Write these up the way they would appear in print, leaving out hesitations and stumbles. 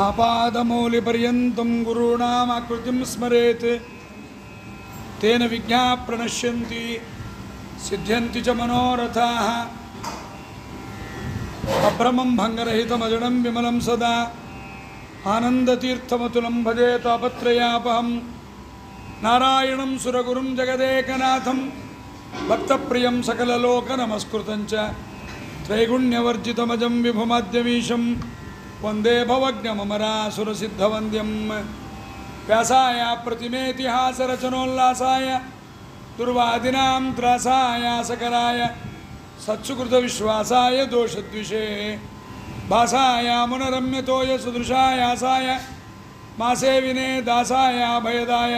ಆಪಾದಮೌಲಿಪರ್ಯಂತಂ ಗುರುಣಾಮಾಕೃತಿಂ ಸ್ಮರೇತ್ ತೇನ ವಿಜ್ಞಾ ಪ್ರಣಶ್ಯಂತಿ ಸಿದ್ಧ್ಯಂತಿ ಚ ಮನೋರಥಾಃ. ಅಭ್ರಮಂ ಭಂಗರಹಿತಮಜಡಂ ವಿಮಲಂ ಸದಾ ಆನಂದತೀರ್ಥಮತುಲಂ ಭಜೆ ತಾಪತ್ರಯಾಪಹಂ. ನಾರಾಯಣಂ ಸುರಗುರುಂ ಜಗದೇಕನಾಥಂ ಭಕ್ತಪ್ರಿಯಂ ಸಕಲಲೋಕನಮಸ್ಕೃತಂಚ ತ್ರೈಗುಣ್ಯವರ್ಜಿತಮಜಂ ವಿಭುಮಾದ್ಯಮೀಶಂ ವಂದೇ ಭವಜ್ಞಮರಾಸುರಸಿದ್ಧವಂದ್ಯಂ. ವ್ಯಾಸಾಯ ಪ್ರತಿಮೇತಿಹಾಸರಚನೋಲ್ಲಾಸಾಯ ದುರ್ವಾದಿನಾಂ ತ್ರಾಸಾಯ ಸಕಲಾಯ ಸತ್ಸುಕೃತವಿಶ್ವಾಸಾಯ ದೋಷದ್ವಿಷೇ ಭಾಸಾಯ ಮುನರಮ್ಯತೋಯ ಸುದೃಶಾಯಾಸಾಯ ಮಾಸೇ ವಿನೇ ದಾಸಾಯ ಭಯದಾಯ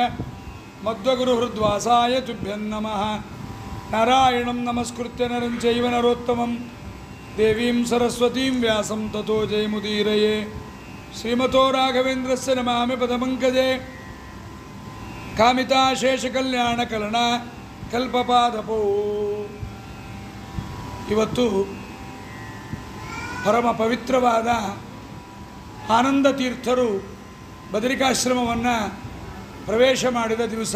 ಮಧ್ವಗುರುಹೃದ್ವಾಸಾಯ ತುಭ್ಯಂ ನಮಃ. ನಾರಾಯಣಂ ನಮಸ್ಕೃತ್ಯ ನರಂ ಚೈವ ನರೋತ್ತಮಂ ದೇವೀಂ ಸರಸ್ವತೀಂ ವ್ಯಾಸಂ ತತೋ ಜಯಮುದೀರಯೇ. ಶ್ರೀಮತೋ ರಾಘವೇಂದ್ರಸ್ಯ ನಮಾಮಿ ಪದಪಂಕಜೇ ಕಾಮಿತಾಶೇಷಕಲ್ಯಾಣಕಲನ ಕಲ್ಪಪಾದಪೋ. ಇವತ್ತು ಪರಮ ಪವಿತ್ರವಾದ ಆನಂದ ತೀರ್ಥರು ಬದರಿಕಾಶ್ರಮವನ್ನು ಪ್ರವೇಶ ಮಾಡಿದ ದಿವಸ.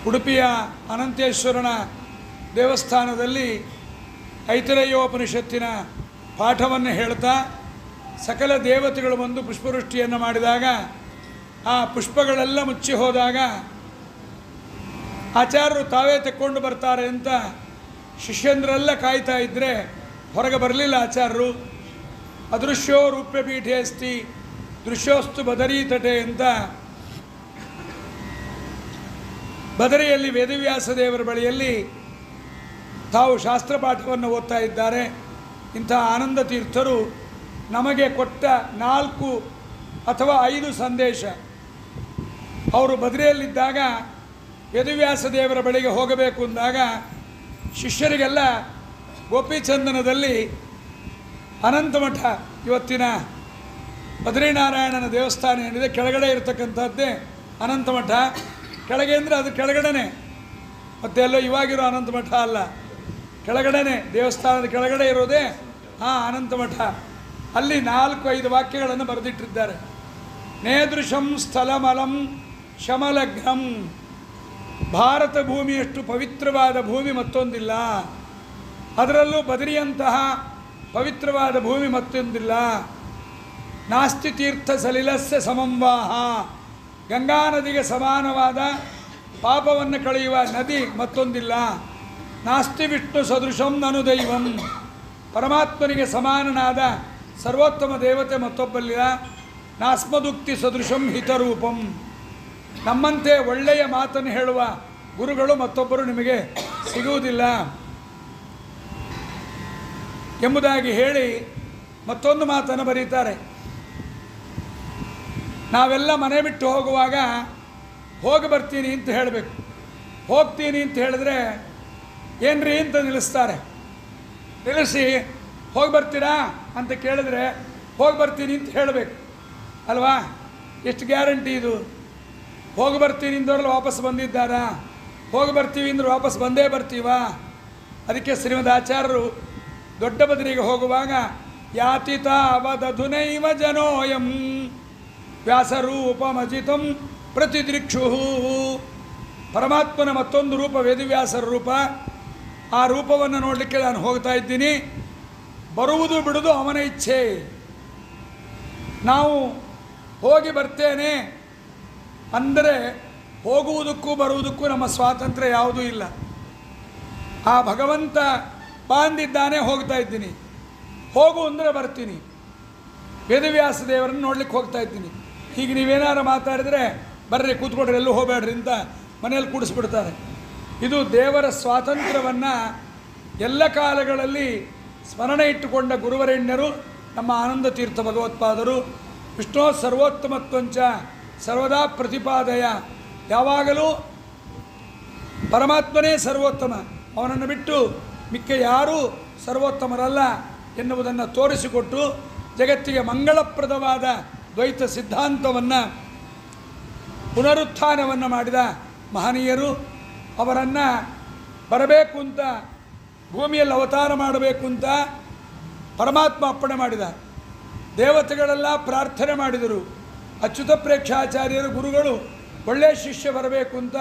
ಉಡುಪಿಯ ಅನಂತೇಶ್ವರನ ದೇವಸ್ಥಾನದಲ್ಲಿ ಐತರೇಯೋಪನಿಷತ್ತಿನ ಪಾಠವನ್ನು ಹೇಳ್ತಾ ಸಕಲ ದೇವತೆಗಳು ಬಂದು ಪುಷ್ಪವೃಷ್ಟಿಯನ್ನು ಮಾಡಿದಾಗ ಆ ಪುಷ್ಪಗಳೆಲ್ಲ ಮುಚ್ಚಿ ಹೋದಾಗ ಆಚಾರ್ಯರು ತಾವೇ ತೆಕ್ಕೊಂಡು ಬರ್ತಾರೆ ಅಂತ ಶಿಷ್ಯಂದ್ರೆಲ್ಲ ಕಾಯ್ತಾ ಇದ್ದರೆ ಹೊರಗೆ ಬರಲಿಲ್ಲ ಆಚಾರ್ಯರು. ಅದೃಶ್ಯೋ ರೂಪ್ಯಪೀಠೆ ಅಸ್ತಿ ದೃಶ್ಯೋಸ್ತು ಬದರೀ ತಟೆ ಅಂತ ಬದರಿಯಲ್ಲಿ ವೇದವ್ಯಾಸ ದೇವರ ಬಳಿಯಲ್ಲಿ ತಾವು ಶಾಸ್ತ್ರ ಪಾಠವನ್ನು ಓದ್ತಾ ಇದ್ದಾರೆ. ಇಂಥ ಆನಂದ ತೀರ್ಥರು ನಮಗೆ ಕೊಟ್ಟ 4 ಅಥವಾ 5 ಸಂದೇಶ. ಅವರು ಬದರಿಯಲ್ಲಿದ್ದಾಗ ವೇದವ್ಯಾಸ ದೇವರ ಬಳಿಗೆ ಹೋಗಬೇಕು ಅಂದಾಗ ಶಿಷ್ಯರಿಗೆಲ್ಲ ಗೋಪಿಚಂದನದಲ್ಲಿ ಅನಂತಮಠ ಇವತ್ತಿನ ಬದ್ರಿನಾರಾಯಣನ ದೇವಸ್ಥಾನ ಏನಿದೆ ಕೆಳಗಡೆ ಇರತಕ್ಕಂಥದ್ದೇ ಅನಂತಮಠ. ಕೆಳಗೆ ಅಂದರೆ ಅದು ಕೆಳಗಡೆನೆ, ಮತ್ತೆ ಎಲ್ಲೋ ಇವಾಗಿರೋ ಅನಂತಮಠ ಅಲ್ಲ, ಕೆಳಗಡೆನೆ ದೇವಸ್ಥಾನದ ಕೆಳಗಡೆ ಇರೋದೇ ಅನಂತಮಠ. ಅಲ್ಲಿ 4-5 ವಾಕ್ಯಗಳನ್ನು ಬರೆದಿಟ್ಟಿದ್ದಾರೆ. ನೇದೃಶಂ ಸ್ಥಳಮಲಂ ಶಮಲಗ್ನಂ. ಭಾರತ ಭೂಮಿಯಷ್ಟು ಪವಿತ್ರವಾದ ಭೂಮಿ ಮತ್ತೊಂದಿಲ್ಲ. ಅದರಲ್ಲೂ ಬದರಿಯಂತಹ ಪವಿತ್ರವಾದ ಭೂಮಿ ಮತ್ತೊಂದಿಲ್ಲ. ನಾಸ್ತಿ ತೀರ್ಥ ಸಲಿಲಸ್ಯ ಸಮಂವಾಹ. ಗಂಗಾ ನದಿಗೆ ಸಮಾನವಾದ ಪಾಪವನ್ನು ಕಳೆಯುವ ನದಿ ಮತ್ತೊಂದಿಲ್ಲ. ನಾಸ್ತಿ ವಿಷ್ಣು ಸದೃಶಂ ನನು ದೈವಂ. ಪರಮಾತ್ಮನಿಗೆ ಸಮಾನನಾದ ಸರ್ವೋತ್ತಮ ದೇವತೆ ಮತ್ತೊಬ್ಬಲ್ಲಿಲ್ಲ. ನಾಸ್ಮದುಕ್ತಿ ಸದೃಶಂ ಹಿತರೂಪಂ. ನಮ್ಮಂತೆ ಒಳ್ಳೆಯ ಮಾತನ್ನು ಹೇಳುವ ಗುರುಗಳು ಮತ್ತೊಬ್ಬರು ನಿಮಗೆ ಸಿಗುವುದಿಲ್ಲ ಎಂಬುದಾಗಿ ಹೇಳಿ ಮತ್ತೊಂದು ಮಾತನ್ನು ಬರೀತಾರೆ. ನಾವೆಲ್ಲ ಮನೆ ಬಿಟ್ಟು ಹೋಗುವಾಗ ಹೋಗಿ ಬರ್ತೀನಿ ಅಂತ ಹೇಳಬೇಕು. ಹೋಗ್ತೀನಿ ಅಂತ ಹೇಳಿದ್ರೆ ಏನ್ರಿ ಅಂತ ನಿಲ್ಲಿಸ್ತಾರೆ. ನಿಲ್ಲಿಸಿ ಹೋಗಿ ಬರ್ತೀರಾ ಅಂತ ಕೇಳಿದ್ರೆ ಹೋಗಿ ಬರ್ತೀನಿ ಅಂತ ಹೇಳಬೇಕು ಅಲ್ವಾ? ಎಷ್ಟು ಗ್ಯಾರಂಟಿ ಇದು? ಹೋಗಿ ಬರ್ತೀನಿ ಇಂದವ್ರಲ್ಲಿ ವಾಪಸ್ ಬಂದಿದ್ದಾರಾ? ಹೋಗಿ ಬರ್ತೀವಿ ಅಂದ್ರೆ ವಾಪಸ್ ಬಂದೇ ಬರ್ತೀವಾ? ಅದಕ್ಕೆ ಶ್ರೀಮದ್ ಆಚಾರ್ಯರು ದೊಡ್ಡ ಬದರಿಗೆ ಹೋಗುವಾಗ ಯಾತಿತ ಅವಧುನೈವ ಜನೋಯಂ ವ್ಯಾಸರೂಪಮಜಿತಂ ಪ್ರತಿದೃಕ್ಷು. ಪರಮಾತ್ಮನ ಮತ್ತೊಂದು ರೂಪ ವೇದವ್ಯಾಸರ ರೂಪ. ಆ ರೂಪವನ್ನು ನೋಡಲಿಕ್ಕೆ ನಾನು ಹೋಗ್ತಾ ಇದ್ದೀನಿ. ಬರುವುದು ಬಿಡುವುದು ಅವನ ಇಚ್ಛೆ. ನಾವು ಹೋಗಿ ಬರ್ತೇನೆ ಅಂದರೆ ಹೋಗುವುದಕ್ಕೂ ಬರುವುದಕ್ಕೂ ನಮ್ಮ ಸ್ವಾತಂತ್ರ್ಯ ಯಾವುದೂ ಇಲ್ಲ. ಆ ಭಗವಂತ ಬಾಂದಿದ್ದಾನೆ, ಹೋಗ್ತಾ ಇದ್ದೀನಿ. ಹೋಗು ಅಂದರೆ ಬರ್ತೀನಿ. ವೇದವ್ಯಾಸ ದೇವರನ್ನು ನೋಡ್ಲಿಕ್ಕೆ ಹೋಗ್ತಾ ಇದ್ದೀನಿ. ಹೀಗೆ ನೀವೇನಾರು ಮಾತಾಡಿದರೆ ಬರ್ರಿ ಕೂತ್ಕೊಡ್ರಿ, ಎಲ್ಲೂ ಹೋಗಬೇಡ್ರಿ ಅಂತ ಮನೆಯಲ್ಲಿ ಕೂಡಿಸ್ಬಿಡ್ತಾರೆ. ಇದು ದೇವರ ಸ್ವಾತಂತ್ರ್ಯವನ್ನು ಎಲ್ಲ ಕಾಲಗಳಲ್ಲಿ ಸ್ಮರಣೆ ಇಟ್ಟುಕೊಂಡ ಗುರುವರೆಣ್ಯರು ನಮ್ಮ ಆನಂದ ತೀರ್ಥ ಭಗವತ್ಪಾದರು. ವಿಷ್ಣು ಸರ್ವೋತ್ತಮತ್ವಂಚ ಸರ್ವದಾ ಪ್ರತಿಪಾದಯ. ಯಾವಾಗಲೂ ಪರಮಾತ್ಮನೇ ಸರ್ವೋತ್ತಮ, ಅವನನ್ನು ಬಿಟ್ಟು ಮಿಕ್ಕ ಯಾರೂ ಸರ್ವೋತ್ತಮರಲ್ಲ ಎನ್ನುವುದನ್ನು ತೋರಿಸಿಕೊಟ್ಟು ಜಗತ್ತಿಗೆ ಮಂಗಳಪ್ರದವಾದ ದ್ವೈತ ಸಿದ್ಧಾಂತವನ್ನು ಪುನರುತ್ಥಾನವನ್ನು ಮಾಡಿದ ಮಹನೀಯರು. ಅವರನ್ನು ಬರಬೇಕು ಅಂತ ಭೂಮಿಯಲ್ಲಿ ಅವತಾರ ಮಾಡಬೇಕು ಅಂತ ಪರಮಾತ್ಮ ಅಪ್ಪಣೆ ಮಾಡಿದ. ದೇವತೆಗಳೆಲ್ಲ ಪ್ರಾರ್ಥನೆ ಮಾಡಿದರು. ಅಚ್ಯುತ ಪ್ರೇಕ್ಷಾಚಾರ್ಯರು ಗುರುಗಳು ಒಳ್ಳೆಯ ಶಿಷ್ಯ ಬರಬೇಕು ಅಂತ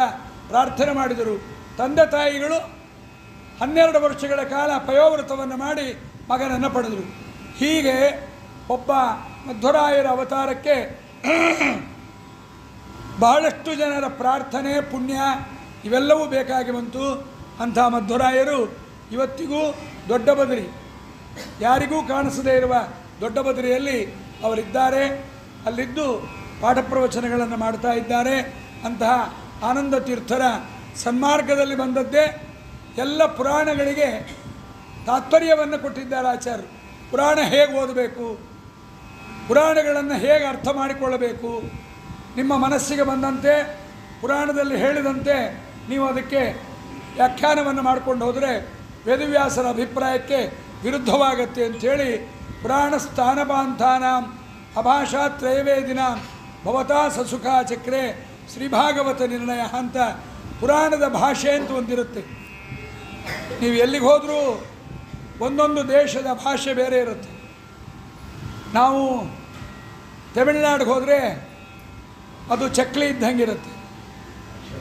ಪ್ರಾರ್ಥನೆ ಮಾಡಿದರು. ತಂದೆ ತಾಯಿಗಳು 12 ವರ್ಷಗಳ ಕಾಲ ಪಯೋವ್ರತವನ್ನು ಮಾಡಿ ಮಗನನ್ನು ಪಡೆದರು. ಹೀಗೆ ಒಬ್ಬ ಮಧ್ವರಾಯರ ಅವತಾರಕ್ಕೆ ಬಹಳಷ್ಟು ಜನರ ಪ್ರಾರ್ಥನೆ ಪುಣ್ಯ ಇವೆಲ್ಲವೂ ಬೇಕಾಗಿ ಬಂತು. ಅಂಥ ಮಧ್ವರಾಯರು ಇವತ್ತಿಗೂ ದೊಡ್ಡ ಬದರಿ, ಯಾರಿಗೂ ಕಾಣಿಸದೇ ಇರುವ ದೊಡ್ಡ ಬದರಿಯಲ್ಲಿ ಅವರಿದ್ದಾರೆ. ಅಲ್ಲಿದ್ದು ಪಾಠ ಪ್ರವಚನಗಳನ್ನು ಮಾಡ್ತಾ ಇದ್ದಾರೆ. ಅಂತಹ ಆನಂದ ತೀರ್ಥರ ಸನ್ಮಾರ್ಗದಲ್ಲಿ ಬಂದದ್ದೇ ಎಲ್ಲ ಪುರಾಣಗಳಿಗೆ ತಾತ್ಪರ್ಯವನ್ನು ಕೊಟ್ಟಿದ್ದಾರೆ ಆಚಾರ್ಯರು. ಪುರಾಣ ಹೇಗೆ ಓದಬೇಕು, ಪುರಾಣಗಳನ್ನು ಹೇಗೆ ಅರ್ಥ ಮಾಡಿಕೊಳ್ಳಬೇಕು, ನಿಮ್ಮ ಮನಸ್ಸಿಗೆ ಬಂದಂತೆ ಪುರಾಣದಲ್ಲಿ ಹೇಳಿದಂತೆ ನೀವು ಅದಕ್ಕೆ ವ್ಯಾಖ್ಯಾನವನ್ನು ಮಾಡಿಕೊಂಡು ಹೋದರೆ ವೇದವ್ಯಾಸರ ಅಭಿಪ್ರಾಯಕ್ಕೆ ವಿರುದ್ಧವಾಗತ್ತೆ ಅಂಥೇಳಿ ಪುರಾಣ ಸ್ಥಾನಪಾಂಥಾನಾಂ ಅಭಾಷಾ ತ್ರಯವೇದಿನ ಭವತಾ ಸಸುಖಾ ಚಕ್ರೆ ಶ್ರೀಭಾಗವತ ನಿರ್ಣಯ ಅಂತ ಪುರಾಣದ ಭಾಷೆ ಅಂತ ಒಂದಿರುತ್ತೆ. ನೀವು ಎಲ್ಲಿಗೆ ಹೋದರೂ ಒಂದೊಂದು ದೇಶದ ಭಾಷೆ ಬೇರೆ ಇರುತ್ತೆ. ನಾವು ತಮಿಳುನಾಡಿಗೆ ಹೋದರೆ ಅದು ಚಕ್ಲಿ ಇದ್ದಂಗಿರುತ್ತೆ,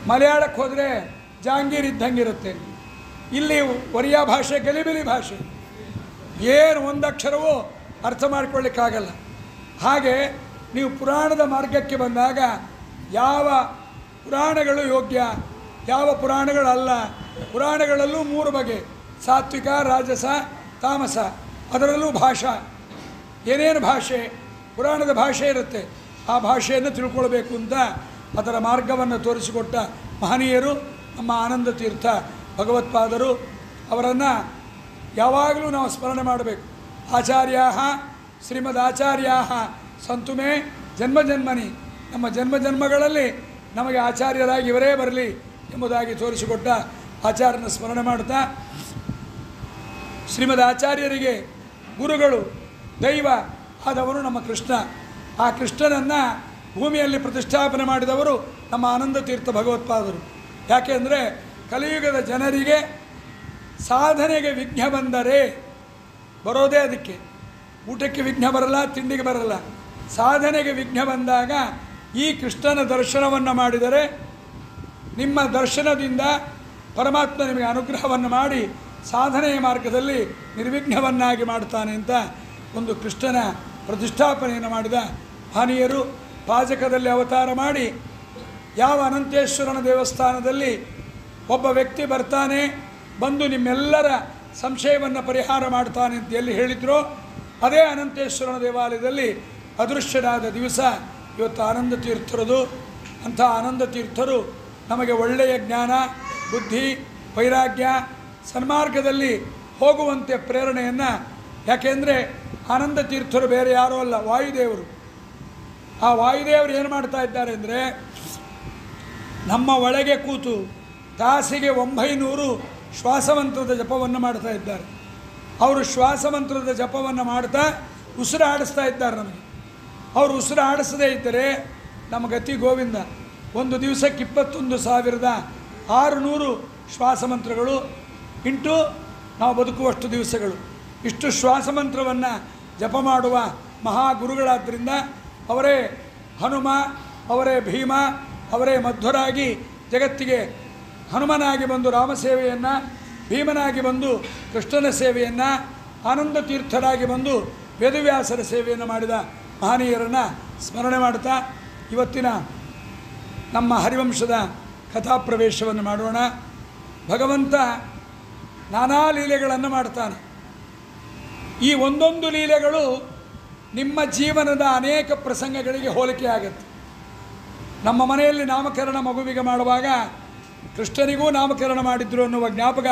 ಮಲಯಾಳಕ್ಕೆ ಹೋದರೆ ಜಾಂಗೀರ್ ಇದ್ದಂಗಿರುತ್ತೆ. ಇಲ್ಲಿ ಒರಿಯಾ ಭಾಷೆ ಗಲಿಬಿಲಿ ಭಾಷೆ, ಏನು ಒಂದು ಅಕ್ಷರವೂ ಅರ್ಥ ಮಾಡ್ಕೊಳ್ಳಿಕ್ಕಾಗಲ್ಲ. ಹಾಗೆ ನೀವು ಪುರಾಣದ ಮಾರ್ಗಕ್ಕೆ ಬಂದಾಗ ಯಾವ ಪುರಾಣಗಳು ಯೋಗ್ಯ, ಯಾವ ಪುರಾಣಗಳಲ್ಲ. ಪುರಾಣಗಳಲ್ಲೂ 3 ಬಗೆ: ಸಾತ್ವಿಕ, ರಾಜಸ, ತಾಮಸ. ಅದರಲ್ಲೂ ಭಾಷಾ, ಏನೇನು ಭಾಷೆ, ಪುರಾಣದ ಭಾಷೆ ಇರುತ್ತೆ. ಆ ಭಾಷೆಯನ್ನು ತಿಳ್ಕೊಳ್ಬೇಕು ಅಂತ ಅದರ ಮಾರ್ಗವನ್ನು ತೋರಿಸಿಕೊಟ್ಟ ಮಹನೀಯರು ನಮ್ಮ ಆನಂದ ತೀರ್ಥ ಭಗವತ್ಪಾದರು. ಅವರನ್ನು ಯಾವಾಗಲೂ ನಾವು ಸ್ಮರಣೆ ಮಾಡಬೇಕು. ಆಚಾರ್ಯಾ ಶ್ರೀಮದ್ ಆಚಾರ್ಯಾ ಸಂತುಮೇ ಜನ್ಮಜನ್ಮನಿ, ನಮ್ಮ ಜನ್ಮಜನ್ಮಗಳಲ್ಲಿ ನಮಗೆ ಆಚಾರ್ಯರಾಗಿ ಇವರೇ ಬರಲಿ ಎಂಬುದಾಗಿ ತೋರಿಸಿಕೊಟ್ಟ ಆಚಾರ್ಯನ ಸ್ಮರಣೆ ಮಾಡ್ತಾ, ಶ್ರೀಮದ್ ಆಚಾರ್ಯರಿಗೆ ಗುರುಗಳು ದೈವ ಆದವರು ನಮ್ಮ ಕೃಷ್ಣ. ಆ ಕೃಷ್ಣನನ್ನು ಭೂಮಿಯಲ್ಲಿ ಪ್ರತಿಷ್ಠಾಪನೆ ಮಾಡಿದವರು ನಮ್ಮ ಆನಂದ ತೀರ್ಥ ಭಗವತ್ಪಾದರು. ಯಾಕೆಂದರೆ ಕಲಿಯುಗದ ಜನರಿಗೆ ಸಾಧನೆಗೆ ವಿಘ್ನ ಬಂದರೆ ಬರೋದೇ ಅದಕ್ಕೆ. ಊಟಕ್ಕೆ ವಿಘ್ನ ಬರಲ್ಲ, ತಿಂಡಿಗೆ ಬರಲ್ಲ. ಸಾಧನೆಗೆ ವಿಘ್ನ ಬಂದಾಗ ಈ ಕೃಷ್ಣನ ದರ್ಶನವನ್ನು ಮಾಡಿದರೆ ನಿಮ್ಮ ದರ್ಶನದಿಂದ ಪರಮಾತ್ಮ ನಿಮಗೆ ಅನುಗ್ರಹವನ್ನು ಮಾಡಿ ಸಾಧನೆಯ ಮಾರ್ಗದಲ್ಲಿ ನಿರ್ವಿಘ್ನವನ್ನಾಗಿ ಮಾಡ್ತಾನೆ ಅಂತ ಒಂದು ಕೃಷ್ಣನ ಪ್ರತಿಷ್ಠಾಪನೆಯನ್ನು ಮಾಡಿದ ಮಹನೀಯರು. ಪಾಜಕದಲ್ಲಿ ಅವತಾರ ಮಾಡಿ ಯಾವ ಅನಂತೇಶ್ವರನ ದೇವಸ್ಥಾನದಲ್ಲಿ ಒಬ್ಬ ವ್ಯಕ್ತಿ ಬರ್ತಾನೆ, ಬಂದು ನಿಮ್ಮೆಲ್ಲರ ಸಂಶಯವನ್ನು ಪರಿಹಾರ ಮಾಡ್ತಾನೆ ಅಂತ ಎಲ್ಲಿ ಹೇಳಿದ್ರೋ ಅದೇ ಅನಂತೇಶ್ವರನ ದೇವಾಲಯದಲ್ಲಿ ಅದೃಶ್ಯನಾದ ದಿವಸ ಇವತ್ತು ಆನಂದ ತೀರ್ಥರದು. ಅಂಥ ಆನಂದ ತೀರ್ಥರು ನಮಗೆ ಒಳ್ಳೆಯ ಜ್ಞಾನ, ಬುದ್ಧಿ, ವೈರಾಗ್ಯ, ಸನ್ಮಾರ್ಗದಲ್ಲಿ ಹೋಗುವಂತೆ ಪ್ರೇರಣೆಯನ್ನು, ಯಾಕೆಂದರೆ ಆನಂದ ತೀರ್ಥರು ಬೇರೆ ಯಾರೂ ಅಲ್ಲ, ವಾಯುದೇವರು. ಆ ವಾಯುದೇವರು ಏನು ಮಾಡ್ತಾ ಇದ್ದಾರೆ ಅಂದರೆ, ನಮ್ಮ ಒಳಗೆ ಕೂತು ತಾಸಿಗೆ 900 ಶ್ವಾಸಮಂತ್ರದ ಜಪವನ್ನು ಮಾಡ್ತಾ ಇದ್ದಾರೆ. ಅವರು ಶ್ವಾಸಮಂತ್ರದ ಜಪವನ್ನು ಮಾಡ್ತಾ ಉಸಿರು ಆಡಿಸ್ತಾ ಇದ್ದಾರೆ ನಮಗೆ. ಅವರು ಉಸಿರು ಆಡಿಸದೇ ಇದ್ದರೆ ನಮ್ಮ ಗತಿ ಗೋವಿಂದ. ಒಂದು ದಿವಸಕ್ಕೆ 21,600 ಶ್ವಾಸಮಂತ್ರಗಳು ಇಂಟು ನಾವು ಬದುಕುವಷ್ಟು ದಿವಸಗಳು. ಇಷ್ಟು ಶ್ವಾಸಮಂತ್ರವನ್ನು ಜಪ ಮಾಡುವ ಮಹಾಗುರುಗಳಾದ್ದರಿಂದ ಅವರೇ ಹನುಮ, ಅವರೇ ಭೀಮ, ಅವರೇ ಮಧ್ವರಾಗಿ ಜಗತ್ತಿಗೆ ಹನುಮನಾಗಿ ಬಂದು ರಾಮ ಸೇವೆಯನ್ನು, ಭೀಮನಾಗಿ ಬಂದು ಕೃಷ್ಣನ ಸೇವೆಯನ್ನು, ಆನಂದ ತೀರ್ಥರಾಗಿ ಬಂದು ವೇದವ್ಯಾಸರ ಸೇವೆಯನ್ನು ಮಾಡಿದ ಮಹನೀಯರನ್ನು ಸ್ಮರಣೆ ಮಾಡ್ತಾ ಇವತ್ತಿನ ನಮ್ಮ ಹರಿವಂಶದ ಕಥಾಪ್ರವೇಶವನ್ನು ಮಾಡೋಣ. ಭಗವಂತ ನಾನಾ ಲೀಲೆಗಳನ್ನು ಮಾಡ್ತಾನೆ. ಈ ಒಂದೊಂದು ಲೀಲೆಗಳು ನಿಮ್ಮ ಜೀವನದ ಅನೇಕ ಪ್ರಸಂಗಗಳಿಗೆ ಹೋಲಿಕೆ ಆಗುತ್ತೆ. ನಮ್ಮ ಮನೆಯಲ್ಲಿ ನಾಮಕರಣ ಮಗುವಿಗೆ ಮಾಡುವಾಗ ಕೃಷ್ಣನಿಗೂ ನಾಮಕರಣ ಮಾಡಿದ್ರು ಅನ್ನುವ ಜ್ಞಾಪಕ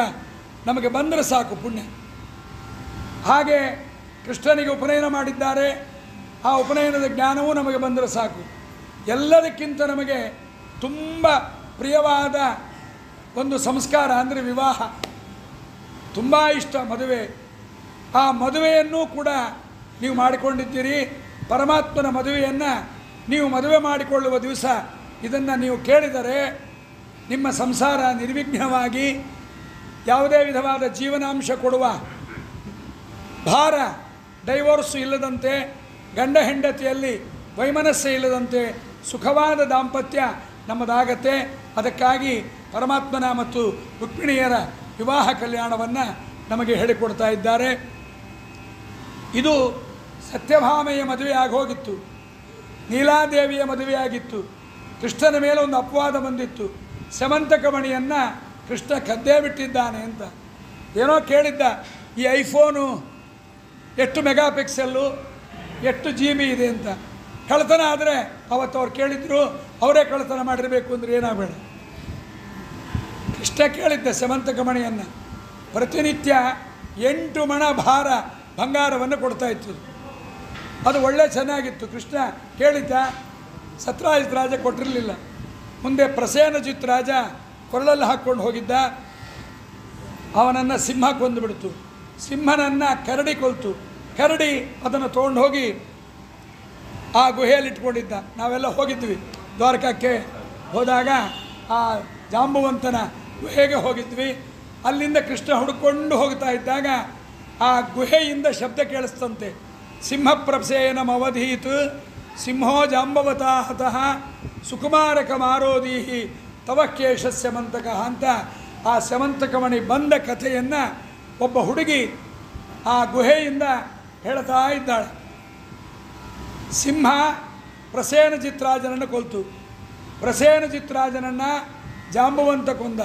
ನಮಗೆ ಬಂದರೆ ಸಾಕು, ಪುಣ್ಯ. ಹಾಗೆ ಕೃಷ್ಣನಿಗೆ ಉಪನಯನ ಮಾಡಿದ್ದಾರೆ, ಆ ಉಪನಯನದ ಜ್ಞಾನವೂ ನಮಗೆ ಬಂದರೆ ಸಾಕು. ಎಲ್ಲದಕ್ಕಿಂತ ನಮಗೆ ತುಂಬ ಪ್ರಿಯವಾದ ಒಂದು ಸಂಸ್ಕಾರ ಅಂದರೆ ವಿವಾಹ. ತುಂಬ ಇಷ್ಟ ಮದುವೆ. ಆ ಮದುವೆಯನ್ನೂ ಕೂಡ ನೀವು ಮಾಡಿಕೊಂಡಿದ್ದೀರಿ. ಪರಮಾತ್ಮನ ಮದುವೆಯನ್ನು ನೀವು ಮದುವೆ ಮಾಡಿಕೊಳ್ಳುವ ದಿವಸ ಇದನ್ನು ನೀವು ಕೇಳಿದರೆ ನಿಮ್ಮ ಸಂಸಾರ ನಿರ್ವಿಘ್ನವಾಗಿ ಯಾವುದೇ ವಿಧವಾದ ಜೀವನಾಂಶ ಕೊಡುವ ಭಾರ, ಡೈವೋರ್ಸು ಇಲ್ಲದಂತೆ, ಗಂಡ ಹೆಂಡತಿಯಲ್ಲಿ ವೈಮನಸ್ಸೆ ಇಲ್ಲದಂತೆ ಸುಖವಾದ ದಾಂಪತ್ಯ ನಮ್ಮದಾಗತ್ತೆ. ಅದಕ್ಕಾಗಿ ಪರಮಾತ್ಮನ ಮತ್ತು ರುಕ್ಮಿಣಿಯರ ವಿವಾಹ ಕಲ್ಯಾಣವನ್ನು ನಮಗೆ ಹೇಳಿಕೊಡ್ತಾ ಇದ್ದಾರೆ. ಇದು ಸತ್ಯಭಾಮೆಯ ಮದುವೆ ಆಗೋಗಿತ್ತು, ನೀಲಾದೇವಿಯ ಮದುವೆಯಾಗಿತ್ತು. ಕೃಷ್ಣನ ಮೇಲೆ ಒಂದು ಅಪವಾದ ಬಂದಿತ್ತು, ಸಮಂತಕಮಣಿಯನ್ನು ಕೃಷ್ಣ ಕದ್ದೇ ಬಿಟ್ಟಿದ್ದಾನೆ ಅಂತ. ಏನೋ ಕೇಳಿದ್ದ, ಈ ಐಫೋನು ಎಷ್ಟು ಮೆಗಾಪಿಕ್ಸೆಲ್ಲು, ಎಷ್ಟು GB ಇದೆ ಅಂತ. ಕಳ್ಳತನ ಆದರೆ ಅವತ್ತು ಅವ್ರು ಕೇಳಿದ್ರು, ಅವರೇ ಕಳ್ಳತನ ಮಾಡಿರಬೇಕು ಅಂದರೆ ಏನಾಗಬೇಡ. ಕೃಷ್ಣ ಕೇಳಿದ್ದ ಸಮಂತಕಮಣಿಯನ್ನು. ಪ್ರತಿನಿತ್ಯ 8 ಮಣ ಭಾರ ಬಂಗಾರವನ್ನು ಕೊಡ್ತಾ ಇತ್ತು. ಅದು ಒಳ್ಳೆ ಚೆನ್ನಾಗಿತ್ತು. ಕೃಷ್ಣ ಕೇಳಿದ್ದ, ಸತ್ರಾಜಿತ್ ರಾಜ ಕೊಟ್ಟಿರಲಿಲ್ಲ. ಮುಂದೆ ಪ್ರಸೇನಜಿತ್ ರಾಜ ಕೊರಳಲ್ಲಿ ಹಾಕ್ಕೊಂಡು ಹೋಗಿದ್ದ. ಅವನನ್ನು ಸಿಂಹ ಕೊಂದುಬಿಡ್ತು. ಸಿಂಹನನ್ನು ಕರಡಿ ಕೊಲ್ತು. ಕರಡಿ ಅದನ್ನು ತೊಗೊಂಡು ಹೋಗಿ ಆ ಗುಹೆಯಲ್ಲಿ ಇಟ್ಕೊಂಡಿದ್ದ. ನಾವೆಲ್ಲ ಹೋಗಿದ್ವಿ ದ್ವಾರಕಕ್ಕೆ. ಹೋದಾಗ ಆ ಜಾಂಬುವಂತನ ಗುಹೆಗೆ ಹೋಗಿದ್ವಿ. ಅಲ್ಲಿಂದ ಕೃಷ್ಣ ಹುಡುಕೊಂಡು ಹೋಗ್ತಾ ಇದ್ದಾಗ ಆ ಗುಹೆಯಿಂದ ಶಬ್ದ ಕೇಳಿಸ್ತಂತೆ, ಸಿಂಹಪ್ರಸೇನಮವಧೀತ್ ಸಿಂಹೋ ಜಾಂಬವತಾ ಹತಃ ಸುಕುಮಾರಕ ಮಾರೋದೀಹಿ ತವ ಕೇಶಸ್ಯ ಮಂತಕಃ ಅಂತ ಆ ಸಮಂತಕಮಣಿ ಬಂದ ಕಥೆಯನ್ನು ಒಬ್ಬ ಹುಡುಗಿ ಆ ಗುಹೆಯಿಂದ ಹೇಳ್ತಾ ಇದ್ದಾಳೆ. ಸಿಂಹ ಪ್ರಸೇನಜಿತ್ ರಾಜನನ್ನು ಕೊಲ್ತು. ಪ್ರಸೇನಜಿತ್ ರಾಜನನ್ನು ಜಾಂಬುವಂತ ಕೊಂದ.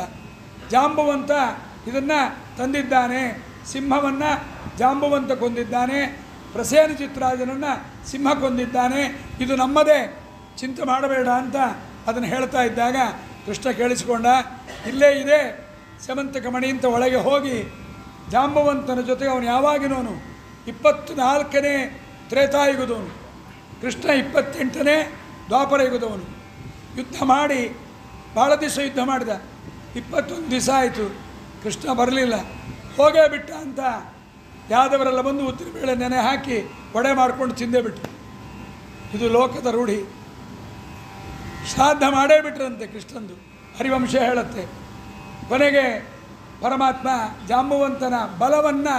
ಜಾಂಬುವಂತ ಇದನ್ನು ತಂದಿದ್ದಾನೆ, ಸಿಂಹವನ್ನು ಜಾಂಬುವಂತ ಕೊಂದಿದ್ದಾನೆ, ಪ್ರಸೇನಜಿತ್ ರಾಜನನ್ನು ಸಿಂಹ ಕೊಂದಿದ್ದಾನೆ, ಇದು ನಮ್ಮದೇ, ಚಿಂತೆ ಮಾಡಬೇಡ ಅಂತ ಅದನ್ನು ಹೇಳ್ತಾ ಇದ್ದಾಗ ಕೃಷ್ಣ ಕೇಳಿಸಿಕೊಂಡ. ಇಲ್ಲೇ ಇದೆ ಸಮಂತಕಮಣಿ ಅಂತ ಒಳಗೆ ಹೋಗಿ ಜಾಂಬುವಂತನ ಜೊತೆಗೆ ಅವನು ಯಾವಾಗಿನವನು 24ನೇ ತ್ರೇತಾಯುಗದವನು, ಕೃಷ್ಣ 28ನೇ ದ್ವಾಪರ ಯುಗದವನು. ಯುದ್ಧ ಮಾಡಿ ಭಾಳ ದಿವಸ ಯುದ್ಧ ಮಾಡಿದ. 21 ದಿವಸ ಆಯಿತು, ಕೃಷ್ಣ ಬರಲಿಲ್ಲ. ಹೋಗೇ ಬಿಟ್ಟ ಅಂತ ಯಾದವರೆಲ್ಲ ಬಂದು ಉದ್ದಿನಬೇಳೆ ನೆನೆ ಹಾಕಿ ವಡೆ ಮಾಡ್ಕೊಂಡು ತಿಂದೇ ಬಿಟ್ರು. ಇದು ಲೋಕದ ರೂಢಿ. ಶ್ರಾದ್ದ ಮಾಡೇ ಬಿಟ್ರಂತೆ ಕೃಷ್ಣಂದು, ಹರಿವಂಶ ಹೇಳುತ್ತೆ. ಕೊನೆಗೆ ಪರಮಾತ್ಮ ಜಾಂಬುವಂತನ ಬಲವನ್ನು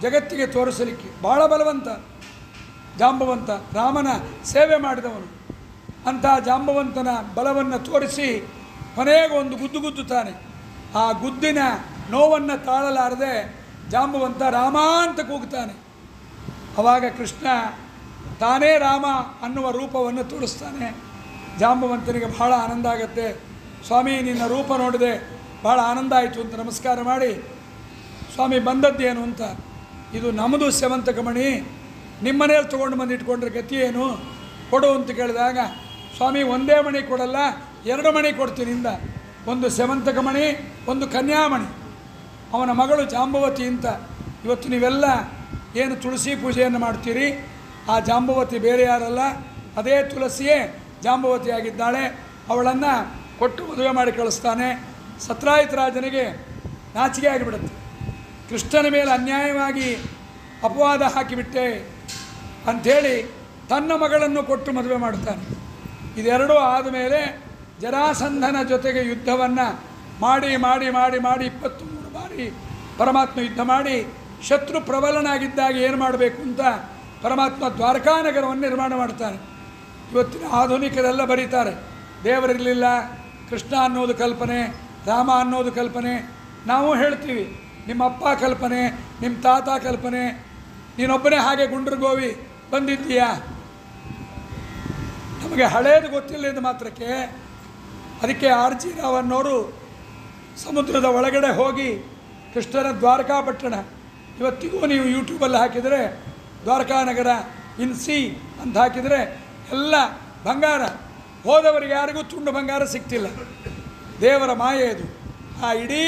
ಜಗತ್ತಿಗೆ ತೋರಿಸಲಿಕ್ಕೆ, ಭಾಳ ಬಲವಂತ ಜಾಂಬುವಂತ, ರಾಮನ ಸೇವೆ ಮಾಡಿದವನು. ಅಂಥ ಜಾಂಬುವಂತನ ಬಲವನ್ನು ತೋರಿಸಿ ಕೊನೆಗೆ ಒಂದು ಗುದ್ದುತ್ತಾನೆ. ಆ ಗುದ್ದಿನ ನೋವನ್ನು ತಾಳಲಾರದೆ ಜಾಂಬುವಂತ ರಾಮ ಅಂತ ಕೂಗ್ತಾನೆ. ಆವಾಗ ಕೃಷ್ಣ ತಾನೇ ರಾಮ ಅನ್ನುವ ರೂಪವನ್ನು ತೋರಿಸ್ತಾನೆ. ಜಾಂಬುವಂತನಿಗೆ ಬಹಳ ಆನಂದ ಆಗುತ್ತೆ. ಸ್ವಾಮಿ ನಿನ್ನ ರೂಪ ನೋಡಿದೆ, ಭಾಳ ಆನಂದ ಆಯಿತು ಅಂತ ನಮಸ್ಕಾರ ಮಾಡಿ, ಸ್ವಾಮಿ ಬಂದದ್ದೇನು ಅಂತ. ಇದು ನಮ್ಮದು ಸಮಂತಕಮಣಿ, ನಿಮ್ಮ ಮನೇಲಿ ತೊಗೊಂಡು ಬಂದು ಇಟ್ಕೊಂಡ್ರೆ ಗತಿ ಏನು, ಕೊಡು ಅಂತ ಕೇಳಿದಾಗ, ಸ್ವಾಮಿ ಒಂದೇ ಮಣಿ ಕೊಡಲ್ಲ 2 ಮಣಿ ಕೊಡ್ತೀನಿ ಇಂದ. ಒಂದು ಸಮಂತಕಮಣಿ, ಒಂದು ಕನ್ಯಾಮಣಿ. ಅವನ ಮಗಳು ಜಾಂಬವತಿ ಅಂತ. ಇವತ್ತು ನೀವೆಲ್ಲ ಏನು ತುಳಸಿ ಪೂಜೆಯನ್ನು ಮಾಡ್ತೀರಿ, ಆ ಜಾಂಬವತಿ ಬೇರೆ ಯಾರಲ್ಲ, ಅದೇ ತುಳಸಿಯೇ ಜಾಂಬವತಿ ಆಗಿದ್ದಾಳೆ. ಅವಳನ್ನು ಕೊಟ್ಟು ಮದುವೆ ಮಾಡಿ ಕಳಿಸ್ತಾನೆ. ಸತ್ರಾಜಿತ್ ರಾಜನಿಗೆ ನಾಚಿಕೆ ಆಗಿಬಿಡುತ್ತೆ. ಕೃಷ್ಣನ ಮೇಲೆ ಅನ್ಯಾಯವಾಗಿ ಅಪವಾದ ಹಾಕಿಬಿಟ್ಟೆ ಅಂಥೇಳಿ ತನ್ನ ಮಗಳನ್ನು ಕೊಟ್ಟು ಮದುವೆ ಮಾಡ್ತಾನೆ. ಇದೆರಡೂ ಆದಮೇಲೆ ಜರಾಸಂಧನ ಜೊತೆಗೆ ಯುದ್ಧವನ್ನು ಮಾಡಿ ಮಾಡಿ ಮಾಡಿ ಮಾಡಿ 23 ಬಾರಿ ಪರಮಾತ್ಮ ಯುದ್ಧ ಮಾಡಿ ಶತ್ರು ಪ್ರಬಲನಾಗಿದ್ದಾಗ ಏನು ಮಾಡಬೇಕು ಅಂತ ಪರಮಾತ್ಮ ದ್ವಾರಕಾನಗರವನ್ನು ನಿರ್ಮಾಣ ಮಾಡ್ತಾನೆ. ಇವತ್ತಿನ ಆಧುನಿಕರೆಲ್ಲ ಬರೀತಾರೆ, ದೇವರಿರಲಿಲ್ಲ, ಕೃಷ್ಣ ಅನ್ನೋದು ಕಲ್ಪನೆ, ರಾಮ ಅನ್ನೋದು ಕಲ್ಪನೆ. ನಾವು ಹೇಳ್ತೀವಿ, ನಿಮ್ಮ ಅಪ್ಪ ಕಲ್ಪನೆ, ನಿಮ್ಮ ತಾತ ಕಲ್ಪನೆ, ನೀನೊಬ್ಬನೇ ಹಾಗೆ ಗುಂಡ್ರಗೋವಿ ಬಂದಿದ್ದೀಯಾ? ನಮಗೆ ಹಳೇದು ಗೊತ್ತಿಲ್ಲದ ಮಾತ್ರಕ್ಕೆ. ಅದಕ್ಕೆ R.G. ರಾವ್ ಅನ್ನೋರು ಸಮುದ್ರದ ಒಳಗಡೆ ಹೋಗಿ ಕೃಷ್ಣನ ದ್ವಾರಕಾಪಟ್ಟಣ, ಇವತ್ತಿಗೂ ನೀವು ಯೂಟ್ಯೂಬಲ್ಲಿ ಹಾಕಿದರೆ ದ್ವಾರಕಾನಗರ ಇನ್ ಸಿ ಅಂತ ಹಾಕಿದರೆ ಎಲ್ಲ ಬಂಗಾರ. ಹೋದವರಿಗೆ ಯಾರಿಗೂ ತುಂಡು ಬಂಗಾರ ಸಿಗ್ತಿಲ್ಲ. ದೇವರ ಮಾಯೆ ಅದು. ಆ ಇಡೀ